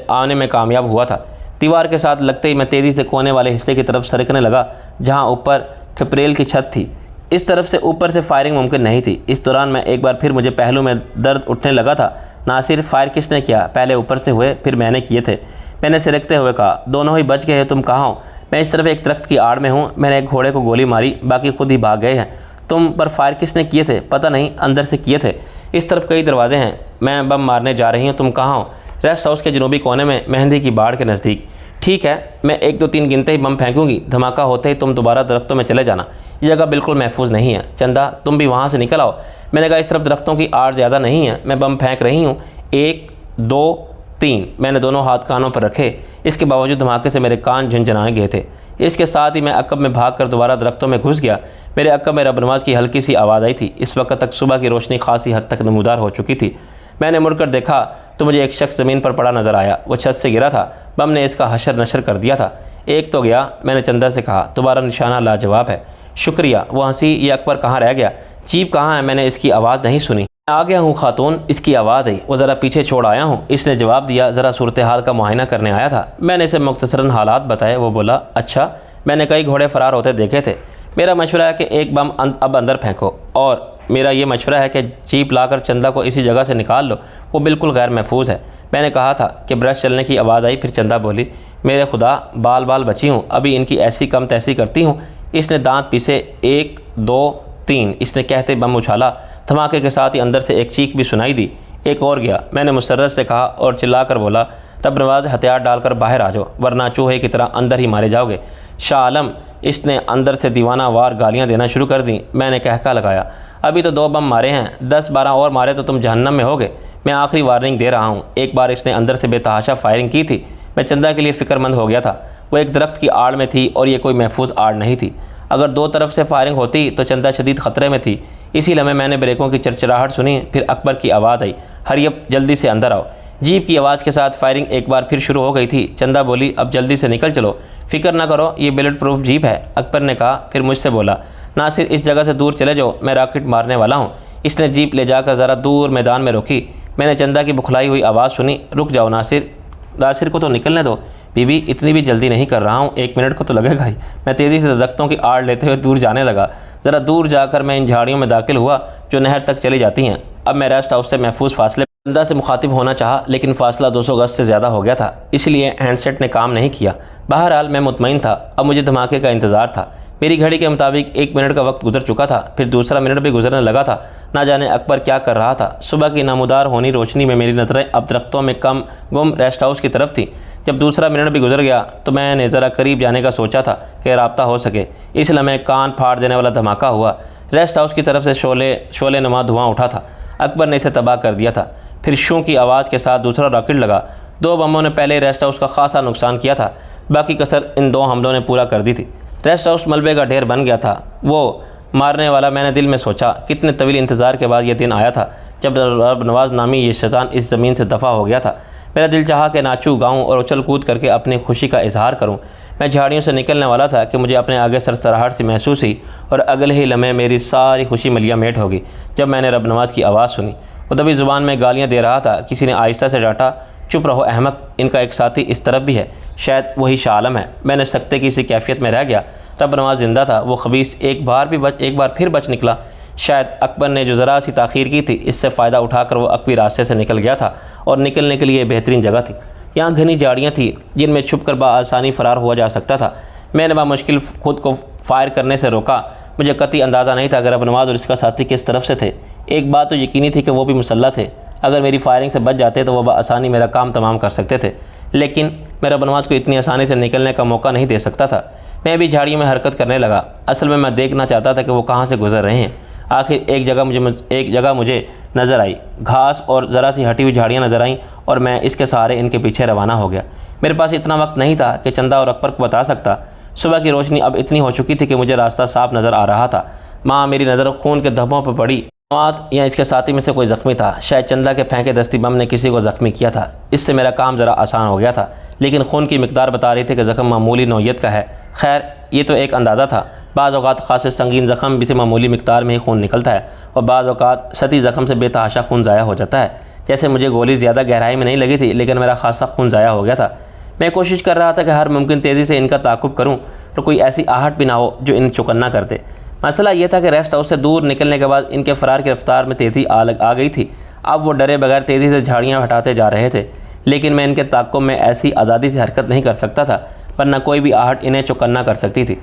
आने में कामयाब हुआ था। दीवार के साथ लगते ही मैं तेज़ी से कोने वाले हिस्से की तरफ सरकने लगा, जहाँ ऊपर खपरेल की छत थी। इस तरफ से ऊपर से फायरिंग मुमकिन नहीं थी। इस दौरान मैं एक बार फिर मुझे पहलू में दर्द उठने लगा था। नासिर, फायर किसने किया? पहले ऊपर से हुए, फिर मैंने किए थे। मैंने सिरकते हुए कहा, दोनों ही बच गए हो, तुम कहाँ हो? मैं इस तरफ एक दरख्त की आड़ में हूँ। मैंने एक घोड़े को गोली मारी, बाकी खुद ही भाग गए हैं। तुम पर फायर किसने किए थे? पता नहीं, अंदर से किए थे। इस तरफ कई दरवाजे हैं, मैं बम मारने जा रही हूँ, तुम कहाँ हो? रेस्ट हाउस के जनूबी कोने में, मेहंदी की बाड़ के नज़दीक। ठीक है, मैं 1 2 3 गिनते ही बम फेंकूंगी। धमाका होते ही तुम दोबारा दरख्तों में चले जाना। ये जगह बिल्कुल महफूज नहीं है। चंदा, तुम भी वहाँ से निकल आओ। मैंने कहा, इस तरफ दरख्तों की आड़ ज़्यादा नहीं है, मैं बम फेंक रही हूँ। 1 2 3। मैंने दोनों हाथ कानों पर रखे। इसके बावजूद धमाके से मेरे कान झंझनाए गए थे। इसके साथ ही मैं अकब में भागकर दोबारा दरख्तों में घुस गया। मेरे अकब में रब नवाज की हल्की सी आवाज़ आई थी। इस वक्त तक सुबह की रोशनी खासी हद तक नमूदार हो चुकी थी। मैंने मुड़कर देखा तो मुझे एक शख्स ज़मीन पर पड़ा नज़र आया। वो छत से गिरा था। बम ने इसका हशर नशर कर दिया था। एक तो गया। मैंने चंदा से कहा, तुम्हारा निशाना लाजवाब है, शुक्रिया। वो हंसी, ये अकबर कहाँ रह गया? जीप कहाँ है? मैंने इसकी आवाज़ नहीं सुनी। आ गया हूँ खातून, इसकी आवाज़ आई। वो ज़रा पीछे छोड़ आया हूँ, इसने जवाब दिया। ज़रा सूरत हाल का मुआयना करने आया था। मैंने इसे मुख्तसरन हालात बताए। वो बोला, अच्छा, मैंने कई घोड़े फ़रार होते देखे थे। मेरा मशवरा है कि एक बम अब अंदर फेंको, और मेरा ये मशवरा है कि जीप लाकर चंदा को इसी जगह से निकाल लो, वो बिल्कुल गैर महफूज है। मैंने कहा था कि ब्रश चलने की आवाज़ आई। फिर चंदा बोली, मेरे खुदा, बाल बाल बची हूँ, अभी इनकी ऐसी कम तैसी करती हूँ। इसने दांत पीसे। 1 2 3, इसने कहते बम उछाला। धमाके के साथ ही अंदर से एक चीख भी सुनाई दी। एक और गया। मैंने मुसर्रत से कहा और चिल्ला कर बोला, रब नवाज, हथियार डालकर बाहर आ जाओ, वरना चूहे की तरह अंदर ही मारे जाओगे। शाह आलम, इसने अंदर से दीवाना वार गालियाँ देना शुरू कर दी। मैंने कहका लगाया, अभी तो 2 बम मारे हैं, 10 12 और मारे तो तुम जहन्नम में होगे। मैं आखिरी वार्निंग दे रहा हूँ। एक बार इसने अंदर से बेतहाशा फायरिंग की थी। मैं चंदा के लिए फ़िक्रमंद हो गया था। वो एक दरख्त की आड़ में थी और ये कोई महफूज आड़ नहीं थी। अगर 2 तरफ से फायरिंग होती तो चंदा शदीद ख़तरे में थी। इसी लम्हे मैंने ब्रेकों की चरचराहट सुनी। फिर अकबर की आवाज़ आई, हरियप, जल्दी से अंदर आओ। जीप की आवाज़ के साथ फायरिंग एक बार फिर शुरू हो गई थी। चंदा बोली, अब जल्दी से निकल चलो, फ़िक्र ना करो, ये बुलेट प्रूफ जीप है। अकबर ने कहा। फिर मुझसे बोला, नासिर, इस जगह से दूर चले जाओ, मैं रॉकेट मारने वाला हूँ। इसने जीप ले जाकर ज़रा दूर मैदान में रोकी। मैंने चंदा की बुखलाई हुई आवाज़ सुनी, रुक जाओ नासिर, नासिर को तो निकलने दो। बीबी, इतनी भी जल्दी नहीं कर रहा हूँ, 1 मिनट को तो लगेगा ही। मैं तेज़ी से दरख्तों की आड़ लेते हुए दूर जाने लगा। ज़रा दूर जाकर मैं इन झाड़ियों में दाखिल हुआ जो नहर तक चली जाती हैं। अब मैं रेस्ट हाउस से महफूज फासले चंदा से मुखातिब होना चाहा, लेकिन फासला 200 गज से ज़्यादा हो गया था, इसलिए हैंडसेट ने काम नहीं किया। बहरहाल मैं मुतमईन था। अब मुझे धमाके का इंतज़ार था। मेरी घड़ी के मुताबिक 1 मिनट का वक्त गुजर चुका था। फिर दूसरा मिनट भी गुजरने लगा था। ना जाने अकबर क्या कर रहा था। सुबह की नामुदार होनी रोशनी में मेरी नज़रें अब दरख्तों में कम गुम रेस्ट हाउस की तरफ थी। जब दूसरा मिनट भी गुजर गया तो मैंने ज़रा करीब जाने का सोचा था कि राब्ता हो सके। इस लम्हे कान फाड़ देने वाला धमाका हुआ। रेस्ट हाउस की तरफ से शोले नुमा धुआं उठा था। अकबर ने इसे तबाह कर दिया था। फिर शू की आवाज़ के साथ दूसरा रॉकेट लगा। 2 बमों ने पहले रेस्ट हाउस का खासा नुकसान किया था, बाकी कसर इन 2 हमलों ने पूरा कर दी थी। रेस्ट हाउस मलबे का ढेर बन गया था। वो मारने वाला, मैंने दिल में सोचा। कितने तवील इंतज़ार के बाद यह दिन आया था जब रब नवाज नामी ये शैतान इस ज़मीन से दफ़ा हो गया था। मेरा दिल चाहा कि नाचूं, गाऊं और उछल कूद करके अपनी खुशी का इजहार करूं। मैं झाड़ियों से निकलने वाला था कि मुझे अपने आगे सरसराहट सी महसूस हुई और अगले ही लम्हे मेरी सारी खुशी मलिया मेट होगी जब मैंने रब नवाज की आवाज़ सुनी। वो दबी ज़ुबान में गालियाँ दे रहा था। किसी ने आहिस्ता से डांटा, चुप रहो अहमक, इनका एक साथी इस तरफ भी है, शायद वही शाह आलम है। मैंने सख्ते की सी कैफियत में रह गया। रब नवाज ज़िंदा था। वो खबीस एक बार फिर बच निकला। शायद अकबर ने जो ज़रा सी ताख़ीर की थी, इससे फ़ायदा उठाकर वो अकबी रास्ते से निकल गया था और निकलने के लिए बेहतरीन जगह थी। यहाँ घनी झाड़ियाँ थीं जिनमें छुप कर आसानी फ़रार हुआ जा सकता था। मैंने बामुश्किल खुद को फायर करने से रोका। मुझे कतई अंदाज़ा नहीं था कि रब नवाज और इसका साथी किस तरफ से थे। एक बात तो यकीनी थी कि वो भी मुसल्लह थे। अगर मेरी फायरिंग से बच जाते तो वह आसानी मेरा काम तमाम कर सकते थे, लेकिन मैं रब नवाज को इतनी आसानी से निकलने का मौका नहीं दे सकता था। मैं भी झाड़ियों में हरकत करने लगा। असल में मैं देखना चाहता था कि वो कहाँ से गुजर रहे हैं। आखिर एक जगह मुझे नज़र आई। घास और ज़रा सी हटी हुई झाड़ियाँ नज़र आईं और मैं इसके सहारे इनके पीछे रवाना हो गया। मेरे पास इतना वक्त नहीं था कि चंदा और अकबर को बता सकता। सुबह की रोशनी अब इतनी हो चुकी थी कि मुझे रास्ता साफ नज़र आ रहा था। माँ मेरी नज़र खून के धब्बों पर पड़ी। नवाज या इसके साथी में से कोई ज़ख्मी था। शायद चंदा के फेंके दस्ती बम ने किसी को ज़ख्मी किया था। इससे मेरा काम ज़रा आसान हो गया था, लेकिन खून की मिकदार बता रही थी कि ज़ख्म मामूली नौयत का है। खैर, ये तो एक अंदाज़ा था। बाज़ औक़ात ख़ास संगीन ज़ख्म भी से मामूली मिकदार में ही खून निकलता है और बाज़ औक़ात सती ज़ख्म से बेतहाशा खून ज़ाया हो जाता है। जैसे मुझे गोली ज़्यादा गहराई में नहीं लगी थी, लेकिन मेरा खासा खून ज़ाया हो गया था। मैं कोशिश कर रहा था कि हर मुमकिन तेज़ी से इनका ताक़ुब करूँ तो कोई ऐसी आहट भी ना हो जो इन चौकन्ना कर दे। मसला ये था कि रेस्ट हाउस से दूर निकलने के बाद इनके फ़रार की रफ्तार में तेज़ी आ गई थी। अब वो डरे बगैर तेज़ी से झाड़ियाँ हटाते जा रहे थे, लेकिन मैं इनके ताक़ुब में ऐसी आज़ादी से हरकत नहीं कर सकता था, वरना कोई भी आहट इन्हें चौकन्ना कर सकती थी।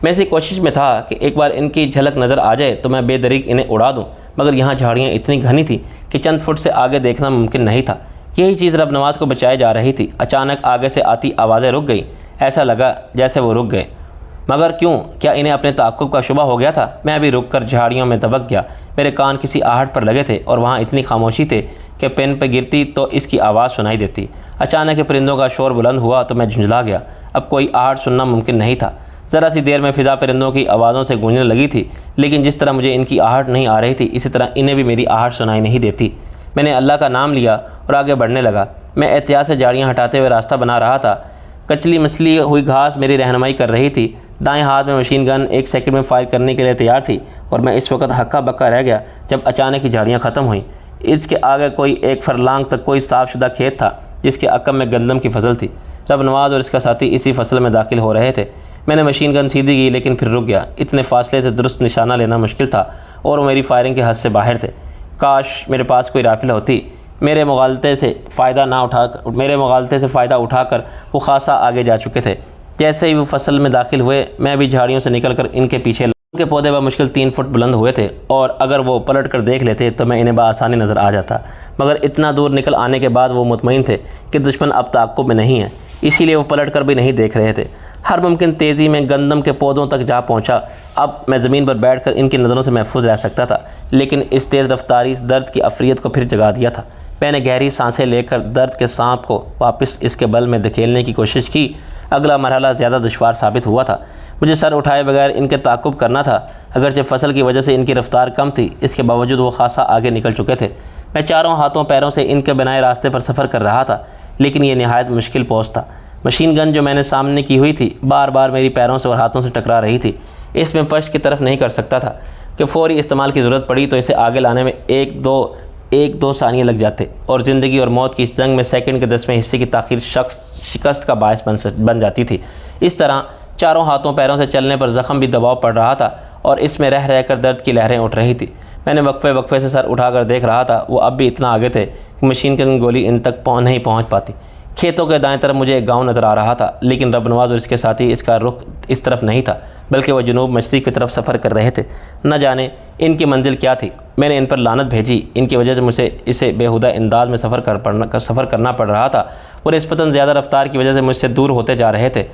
मैं इसी कोशिश में था कि एक बार इनकी झलक नज़र आ जाए तो मैं बेदरीक इन्हें उड़ा दूँ, मगर यहाँ झाड़ियाँ इतनी घनी थी कि चंद फुट से आगे देखना मुमकिन नहीं था। यही चीज़ रब नवाज़ को बचाए जा रही थी। अचानक आगे से आती आवाज़ें रुक गई। ऐसा लगा जैसे वो रुक गए, मगर क्यों? क्या इन्हें अपने ताक़ुब का शुबा हो गया था? मैं अभी रुक कर झाड़ियों में दबक गया। मेरे कान किसी आहट पर लगे थे और वहाँ इतनी खामोशी थे कि पेन पर गिरती तो इसकी आवाज़ सुनाई देती। अचानक परिंदों का शोर बुलंद हुआ तो मैं झुंझला गया। अब कोई आहट सुनना मुमकिन नहीं था। ज़रा सी देर में फ़िज़ा परिंदों की आवाज़ों से गूंजने लगी थी, लेकिन जिस तरह मुझे इनकी आहट नहीं आ रही थी, इसी तरह इन्हें भी मेरी आहट सुनाई नहीं देती। मैंने अल्लाह का नाम लिया और आगे बढ़ने लगा। मैं एहतियात से झाड़ियाँ हटाते हुए रास्ता बना रहा था। कचली मछली हुई घास मेरी रहनुमाई कर रही थी। दाएं हाथ में मशीन गन 1 सेकंड में फायर करने के लिए तैयार थी और मैं इस वक्त हक्का बक्का रह गया जब अचानक ही झाड़ियाँ ख़त्म हुई। इसके आगे कोई 1 फरलांग तक कोई साफ़शुदा खेत था जिसके अकब में गंदम की फसल थी। रब नवाज़ और इसका साथी इसी फसल में दाखिल हो रहे थे। मैंने मशीन गन सीधी की, लेकिन फिर रुक गया। इतने फासले से दुरुस्त निशाना लेना मुश्किल था और वो मेरी फायरिंग के हद से बाहर थे। काश मेरे पास कोई राइफल होती। मेरे मुगालते से फ़ायदा उठाकर वो खासा आगे जा चुके थे। जैसे ही वो फसल में दाखिल हुए, मैं भी झाड़ियों से निकलकर इनके पीछे उनके पौधे बमुश्किल 3 फुट बुलंद हुए थे और अगर वो पलट कर देख लेते तो मैं इन्हें बआसानी नज़र आ जाता। मगर इतना दूर निकल आने के बाद वो मुतमईन थे कि दुश्मन अब ताक़ुब में नहीं है, इसीलिए वो पलट कर भी नहीं देख रहे थे। हर मुमकिन तेज़ी में गंदम के पौधों तक जा पहुंचा। अब मैं ज़मीन पर बैठकर इनकी नज़रों से महफूज रह सकता था, लेकिन इस तेज़ रफ्तारी दर्द की अफरियत को फिर जगा दिया था। मैंने गहरी सांसें लेकर दर्द के सांप को वापस इसके बल में धकेलने की कोशिश की। अगला मरहला ज़्यादा दुश्वार साबित हुआ था। मुझे सर उठाए बगैर इनके ताक़ुब करना था। अगरचे फसल की वजह से इनकी रफ्तार कम थी, इसके बावजूद वो खासा आगे निकल चुके थे। मैं चारों हाथों पैरों से इनके बनाए रास्ते पर सफ़र कर रहा था, लेकिन ये नहायत मुश्किल पोस्ट था। मशीन गन जो मैंने सामने की हुई थी बार बार मेरी पैरों से और हाथों से टकरा रही थी। इसमें पश्च की तरफ नहीं कर सकता था कि फ़ौरी इस्तेमाल की ज़रूरत पड़ी तो इसे आगे लाने में एक दो सानिये लग जाते और ज़िंदगी और मौत की इस जंग में सेकंड के 10वें हिस्से की ताख़ीर शिकस्त का बायस बन जाती थी। इस तरह चारों हाथों पैरों से चलने पर ज़ख़म भी दबाव पड़ रहा था और इसमें रह रहकर दर्द की लहरें उठ रही थी। मैंने वक्फे से सर उठाकर देख रहा था। वो अब भी इतना आगे थे कि मशीन गन गोली इन तक नहीं पहुँच पाती। खेतों के दाएं तरफ मुझे एक गांव नज़र आ रहा था, लेकिन रब नवाज़ और इसके साथी इसका रुख इस तरफ नहीं था, बल्कि वह जनूब मशरिक़ की तरफ सफ़र कर रहे थे। न जाने इनकी मंजिल क्या थी। मैंने इन पर लानत भेजी। इनकी वजह से मुझे इसे बेहुदा अंदाज में सफ़र करना पड़ रहा था। वो निस्बतन ज़्यादा रफ्तार की वजह से मुझसे दूर होते जा रहे थे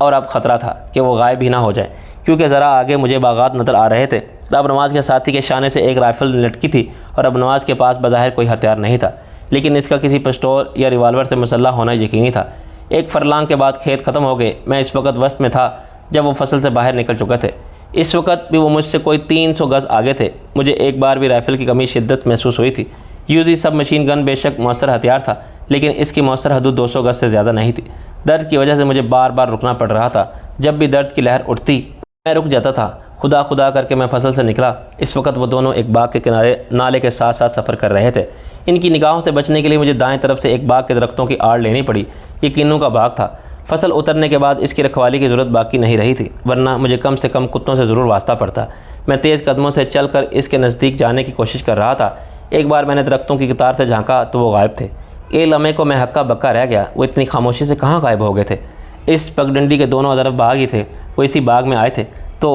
और अब ख़तरा था कि वो गायब ही ना हो जाए, क्योंकि ज़रा आगे मुझे बागात नज़र आ रहे थे। रब नवाज़ के साथी के शाने से एक राइफ़ल लटकी थी और रब नवाज़ के पास बज़ाहिर कोई हथियार नहीं था, लेकिन इसका किसी पिस्तौल या रिवाल्वर से मुसल्लह होना यकीनी था। 1 फरलांग के बाद खेत ख़त्म हो गए। मैं इस वक्त वस्त में था जब वो फसल से बाहर निकल चुके थे। इस वक्त भी वो मुझसे कोई 300 गज़ आगे थे। मुझे एक बार भी राइफ़ल की कमी शिद्दत महसूस हुई थी। यूज़ी सब मशीन गन बेशक मौसर हथियार था, लेकिन इसकी मौसर हदूद 200 गज़ से ज़्यादा नहीं थी। दर्द की वजह से मुझे बार बार रुकना पड़ रहा था। जब भी दर्द की लहर उठती मैं रुक जाता था। खुदा खुदा करके मैं फसल से निकला। इस वक्त वो दोनों एक बाग के किनारे नाले के साथ साथ सफ़र कर रहे थे। इनकी निगाहों से बचने के लिए मुझे दाएं तरफ से एक बाग के दरख्तों की आड़ लेनी पड़ी। ये किन्नू का बाग था। फसल उतरने के बाद इसकी रखवाली की ज़रूरत बाकी नहीं रही थी, वरना मुझे कम से कम कुत्तों से ज़रूर वास्ता पड़ता। मैं तेज़ कदमों से चलकर इसके नज़दीक जाने की कोशिश कर रहा था। एक बार मैंने दरख्तों की कतार से झांका तो वो गायब थे। एक लम्हे को मैं हक्का बक्का रह गया। वो इतनी खामोशी से कहाँ गायब हो गए थे? इस पगडंडी के दोनों तरफ बाग ही थे। वो इसी बाग में आए थे तो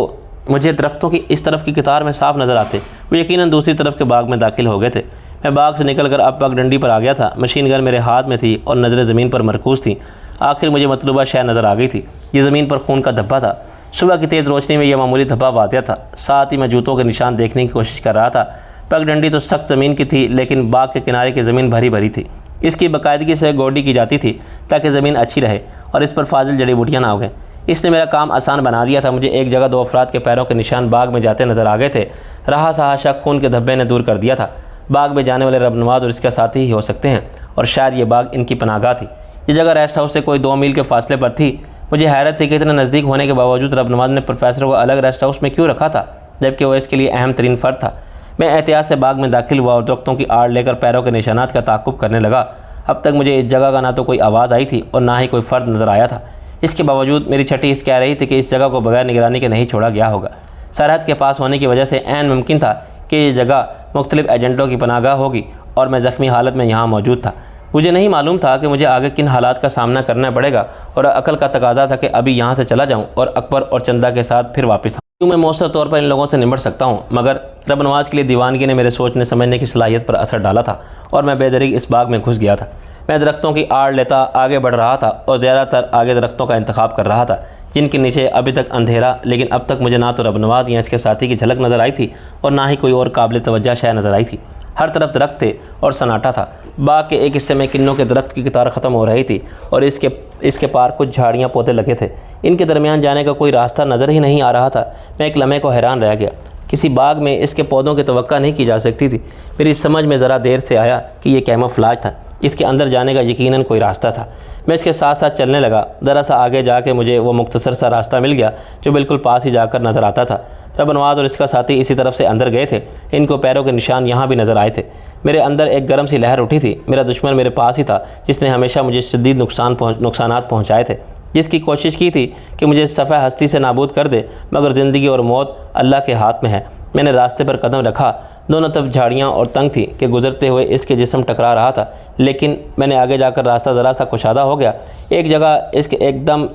मुझे दरख्तों की इस तरफ की कतार में साफ नज़र आते। वो यकीनन दूसरी तरफ के बाग में दाखिल हो गए थे। मैं बाग से निकलकर अब पगडंडी पर आ गया था। मशीन गन मेरे हाथ में थी और नज़रें ज़मीन पर मरकूज़ थी। आखिर मुझे मतलूबा शय नज़र आ गई थी। ये ज़मीन पर खून का धब्बा था। सुबह की तेज़ रोशनी में यह मामूली धब्बा वाक़या था। साथ ही मैं जूतों के निशान देखने की कोशिश कर रहा था। पगडंडी तो सख्त ज़मीन की थी, लेकिन बाग के किनारे की ज़मीन भरी भरी थी। इसकी बाकायदगी से गोडी की जाती थी ताकि ज़मीन अच्छी रहे और इस पर फाजिल जड़ी बूटियाँ ना उगें। इसने मेरा काम आसान बना दिया था। मुझे एक जगह 2 अफराद के पैरों के निशान बाग में जाते नज़र आ गए थे। रहा सहाशा खून के धब्बे ने दूर कर दिया था। बाग में जाने वाले रब नवाज़ और इसके साथी ही हो सकते हैं और शायद ये बाग इनकी पनाहगाह थी। ये जगह रेस्ट हाउस से कोई 2 मील के फासले पर थी। मुझे हैरत थी कि इतने नज़दीक होने के बावजूद रब नवाज़ ने प्रोफेसर को अलग रेस्ट हाउस में क्यों रखा था, जबकि वह इसके लिए अहम तरीन फ़र्द था। मैं एहतियात से बाग में दाखिल हुआ और दरख्तों की आड़ लेकर पैरों के निशानात का ताक़ुब करने लगा। अब तक मुझे इस जगह का ना तो कोई आवाज़ आई थी और ना ही कोई फ़र्द नज़र आया था। इसके बावजूद मेरी छठी इस कह रही थी कि इस जगह को बगैर निगरानी के नहीं छोड़ा गया होगा। सरहद के पास होने की वजह से ऐन मुमकिन था कि ये जगह मुख्तलिफ एजेंटों की पनाहगाह होगी और मैं ज़ख्मी हालत में यहाँ मौजूद था। मुझे नहीं मालूम था कि मुझे आगे किन हालात का सामना करना पड़ेगा और अकल का तकाजा था कि अभी यहाँ से चला जाऊँ और अकबर और चंदा के साथ फिर वापस आऊँ। क्यों मैं मौसर तौर पर इन लोगों से निपट सकता हूँ, मगर रब नवाज के लिए दीवानगी ने मेरे सोचने समझने की सलाहियत पर असर डाला था और मैं बेदरीग इस बाग में घुस गया था। मैं दरख्तों की आड़ लेता आगे बढ़ रहा था और ज़्यादातर आगे दरख्तों का इंतखाब कर रहा था जिनके नीचे अभी तक अंधेरा, लेकिन अब तक मुझे ना तो रब नवाज या इसके साथी की झलक नज़र आई थी और ना ही कोई और काबिल तवज्जो शय नज़र आई थी। हर तरफ दरख्त थे और सन्नाटा था। बाग के एक हिस्से में किन्नों के दरख्त की कतार ख़त्म हो रही थी और इसके पार कुछ झाड़ियाँ पौधे लगे थे। इनके दरमियान जाने का कोई रास्ता नज़र ही नहीं आ रहा था। मैं एक लम्हे को हैरान रह गया। किसी बाग में इसके पौधों की तवक्का नहीं की जा सकती थी। मेरी समझ में ज़रा देर से आया कि यह कैमोफ्लेज था, इसके अंदर जाने का यकीनन कोई रास्ता था। मैं इसके साथ साथ चलने लगा। ज़रा सा आगे जाके मुझे वो मुख्तसर सा रास्ता मिल गया जो बिल्कुल पास ही जाकर नज़र आता था। रब नवाज और इसका साथी इसी तरफ से अंदर गए थे। इनको पैरों के निशान यहाँ भी नज़र आए थे। मेरे अंदर एक गर्म सी लहर उठी थी। मेरा दुश्मन मेरे पास ही था जिसने हमेशा मुझे शदीद नुकसानात पहुँचाए थे, जिसकी कोशिश की थी कि मुझे सफ़ा हस्ती से नाबूद कर दे, मगर ज़िंदगी और मौत अल्लाह के हाथ में है। मैंने रास्ते पर कदम रखा। दोनों तरफ झाड़ियाँ और तंग थी कि गुजरते हुए इसके जिस्म टकरा रहा था, लेकिन मैंने आगे जाकर रास्ता ज़रा सा कुशादा हो गया। एक जगह इसके एकदम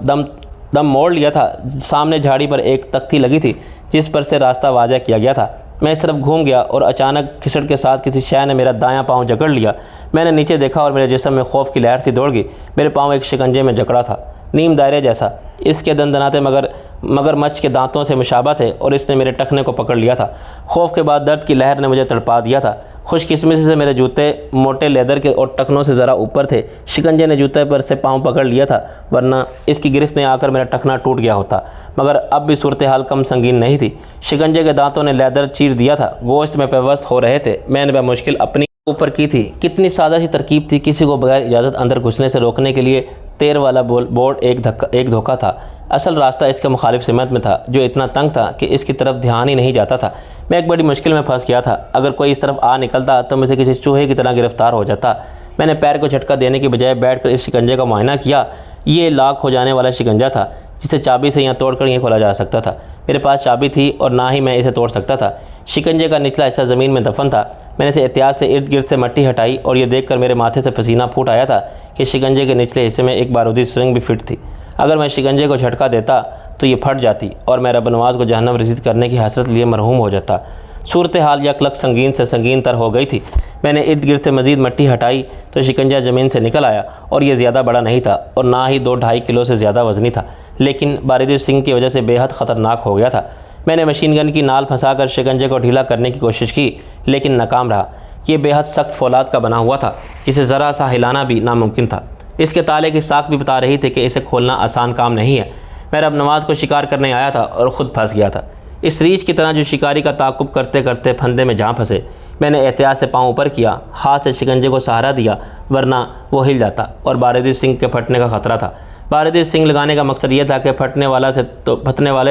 दम मोड़ लिया था। सामने झाड़ी पर एक तख्ती लगी थी जिस पर से रास्ता वाज़ह किया गया था। मैं इस तरफ घूम गया और अचानक खिसड़ के साथ किसी शय ने मेरा दायां पाँव जकड़ लिया। मैंने नीचे देखा और मेरे जिस्म में खौफ की लहर सी दौड़ गई। मेरे पाँव एक शिकंजे में जकड़ा था, नीम दायरे जैसा। इसके दंदनाते मगरमच्छ के दांतों से मुशाबा थे और इसने मेरे टखने को पकड़ लिया था। खौफ के बाद दर्द की लहर ने मुझे तड़पा दिया था। खुशकिस्मती से मेरे जूते मोटे लेदर के और टखनों से ज़रा ऊपर थे। शिकंजे ने जूते पर से पाँव पकड़ लिया था, वरना इसकी गिरफ्त में आकर मेरा टखना टूट गया होता। मगर अब भी सूरत हाल कम संगीन नहीं थी। शिकंजे के दांतों ने लेदर चीर दिया था, गोश्त में पेवस्त हो रहे थे। मैंने मुश्किल अपनी ऊपर की थी। कितनी सादा सी तरकीब थी। किसी को बगैर इजाज़त अंदर घुसने से रोकने के लिए तेर वाला बोर्ड एक धोखा था। असल रास्ता इसके मुखालिफ सिमत में था जो इतना तंग था कि इसकी तरफ ध्यान ही नहीं जाता था। मैं एक बड़ी मुश्किल में फंस गया था। अगर कोई इस तरफ आ निकलता तो मुझे किसी चूहे की तरह गिरफ्तार हो जाता। मैंने पैर को झटका देने की बजाय बैठकर इस शिकंजे का मुआयना किया। ये लॉक हो जाने वाला शिकंजा था जिसे चाबी से यहाँ तोड़कर ये खोला जा सकता था। मेरे पास चाबी थी और ना ही मैं इसे तोड़ सकता था। शिकंजे का निचला हिस्सा ज़मीन में दफन था। मैंने इसे एहतियात से इर्द गिर्द से मिट्टी हटाई और ये देखकर मेरे माथे से पसीना फूट आया था कि शिकंजे के निचले हिस्से में एक बारूदी स्ट्रिंग भी फिट थी। अगर मैं शिकंजे को झटका देता तो ये फट जाती और मैं रब नवाज को जहन्नम रसीद करने की हसरत लिए मरहूम हो जाता। सूरत हाल यकलक संगीन से संगीन तर हो गई थी। मैंने इर्द गिर्द से मज़ीद मिट्टी हटाई तो शिकंजा ज़मीन से निकल आया और ये ज़्यादा बड़ा नहीं था और ना ही 2-2.5 किलो से ज़्यादा वज़नी था, लेकिन बारिदी सिंह की वजह से बेहद ख़तरनाक हो गया था। मैंने मशीन गन की नाल फंसाकर शिकंजे को ढीला करने की कोशिश की, लेकिन नाकाम रहा। ये बेहद सख्त फौलाद का बना हुआ था जिसे ज़रा सा हिलाना भी नामुमकिन था। इसके ताले की साख भी बता रही थी कि इसे खोलना आसान काम नहीं है। मैं रब नवाज को शिकार करने आया था और ख़ुद फंस गया था, इस रीछ की तरह जो शिकारी का ताक़ुब करते करते फंदे में जा फंसे। मैंने एहतियात से पाँव ऊपर किया, हाथ से शिकंजे को सहारा दिया, वरना वो हिल जाता और बारिदी सिंह के फटने का ख़तरा था। बारिदी सिंह लगाने का मकसद ये था कि फटने वाले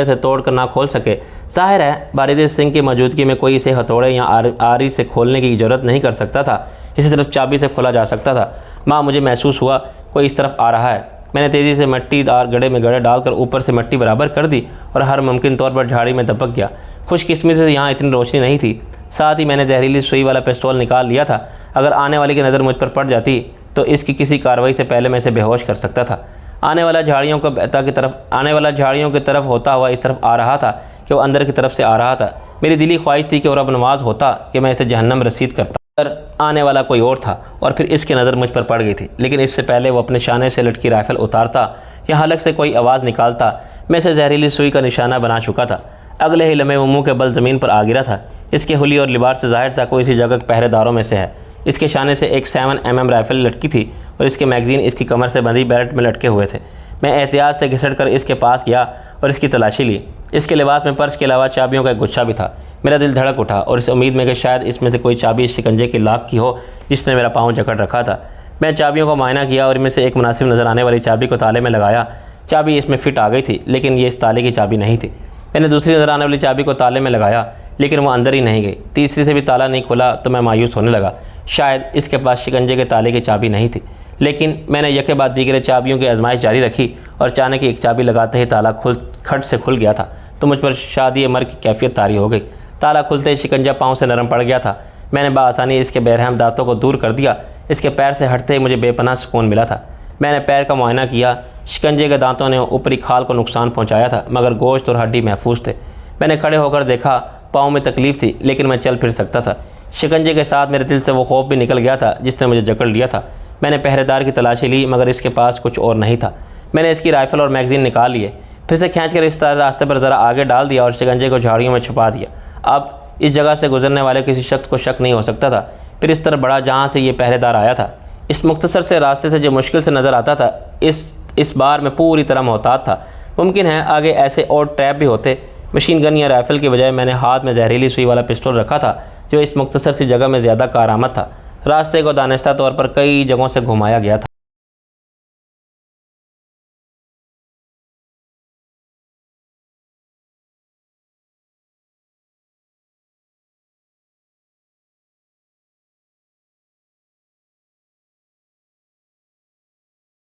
से तोड़ कर ना खोल सके। जाहिर है बारिदी सिंह की मौजूदगी में कोई इसे हथौड़े या आरी से खोलने की ज़रूरत नहीं कर सकता था। इसे सिर्फ चाबी से खोला जा सकता था। माँ, मुझे महसूस हुआ कोई इस तरफ आ रहा है। मैंने तेज़ी से मिट्टीदार गड्ढे में गड्ढे डालकर ऊपर से मिट्टी बराबर कर दी और हर मुमकिन तौर पर झाड़ी में दबक गया। खुशकिस्मती से यहाँ इतनी रोशनी नहीं थी। साथ ही मैंने जहरीली सुई वाला पिस्तौल निकाल लिया था। अगर आने वाले की नज़र मुझ पर पड़ जाती तो इसकी किसी कार्रवाई से पहले मैं इसे बेहोश कर सकता था। आने वाला झाड़ियों की तरफ होता हुआ इस तरफ आ रहा था कि वो अंदर की तरफ से आ रहा था। मेरी दिली ख्वाहिश थी कि वो रब नवाज होता कि मैं इसे जहन्नम रसीद करता। पर आने वाला कोई और था और फिर इसकी नज़र मुझ पर पड़ गई थी। लेकिन इससे पहले वो अपने शाने से लटकी राइफल उतारता या हलक से कोई आवाज़ निकालता, मैं इसे जहरीली सुई का निशाना बना चुका था। अगले ही लम्हे वो मुँह के बल ज़मीन पर आ गिरा था। इसके हुली और लिबास से जाहिर था कोई इसी जगह के पहरेदारों में से है। इसके शाने से एक 7mm राइफल लटकी थी और इसके मैगज़ीन इसकी कमर से बंधी बेल्ट में लटके हुए थे। मैं एहतियात से घिसट कर इसके पास गया और इसकी तलाशी ली। इसके लिबास में पर्स के अलावा चाबियों का एक गुच्छा भी था। मेरा दिल धड़क उठा और इस उम्मीद में कि शायद इसमें से कोई चाबी इस शिकंजे की लाक की हो जिसने मेरा पाँव जकड़ रखा था। मैं चाबियों को मायना किया और इनमें से एक मुनासिब नज़र आने वाली चाबी को ताले में लगाया। चाबी इसमें फ़िट आ गई थी, लेकिन ये इस ताले की चाबी नहीं थी। मैंने दूसरी नज़र आने वाली चाबी को ताले में लगाया, लेकिन वो अंदर ही नहीं गई। तीसरी से भी ताला नहीं खुला तो मैं मायूस होने लगा। शायद इसके पास शिकंजे के ताले की चाबी नहीं थी। लेकिन मैंने यके बाद दीगर चाबियों की आजमाइश जारी रखी और अचानक एक चाबी लगाते ही ताला खट से खुल गया था। तो मुझ पर शादी मर की कैफियत तारी हो गई। ताला खुलते ही शिकंजा पाँव से नरम पड़ गया था। मैंने बआसानी इसके बेरहम दांतों को दूर कर दिया। इसके पैर से हटते ही मुझे बेपनाह सुकून मिला था। मैंने पैर का मुआयना किया। शिकंजे के दांतों ने ऊपरी खाल को नुकसान पहुंचाया था, मगर गोश्त और हड्डी महफूज थे। मैंने खड़े होकर देखा, पाँव में तकलीफ़ थी, लेकिन मैं चल फिर सकता था। शिकंजे के साथ मेरे दिल से वो खौफ भी निकल गया था जिसने मुझे जकड़ लिया था। मैंने पहरेदार की तलाशी ली, मगर इसके पास कुछ और नहीं था। मैंने इसकी राइफ़ल और मैगज़ीन निकाल लिए, फिर से खींचकर इस रास्ते पर ज़रा आगे डाल दिया और शिकंजे को झाड़ियों में छुपा दिया। अब इस जगह से गुजरने वाले किसी शख्स को शक नहीं हो सकता था। फिर इस तरह बढ़ा जहाँ से ये पहरेदार आया था। इस मुख्तसर से रास्ते से जो मुश्किल से नज़र आता था, इस बार मैं पूरी तरह मोहतात था। मुमकिन है आगे ऐसे और ट्रैप भी होते। मशीन गन या राइफ़ल की बजाय मैंने हाथ में जहरीली सुई वाला पिस्टल रखा था, जो इस मुख्तसर सी जगह में ज़्यादा कारआमद था। रास्ते को दानिस्ता तौर पर कई जगहों से घुमाया गया था।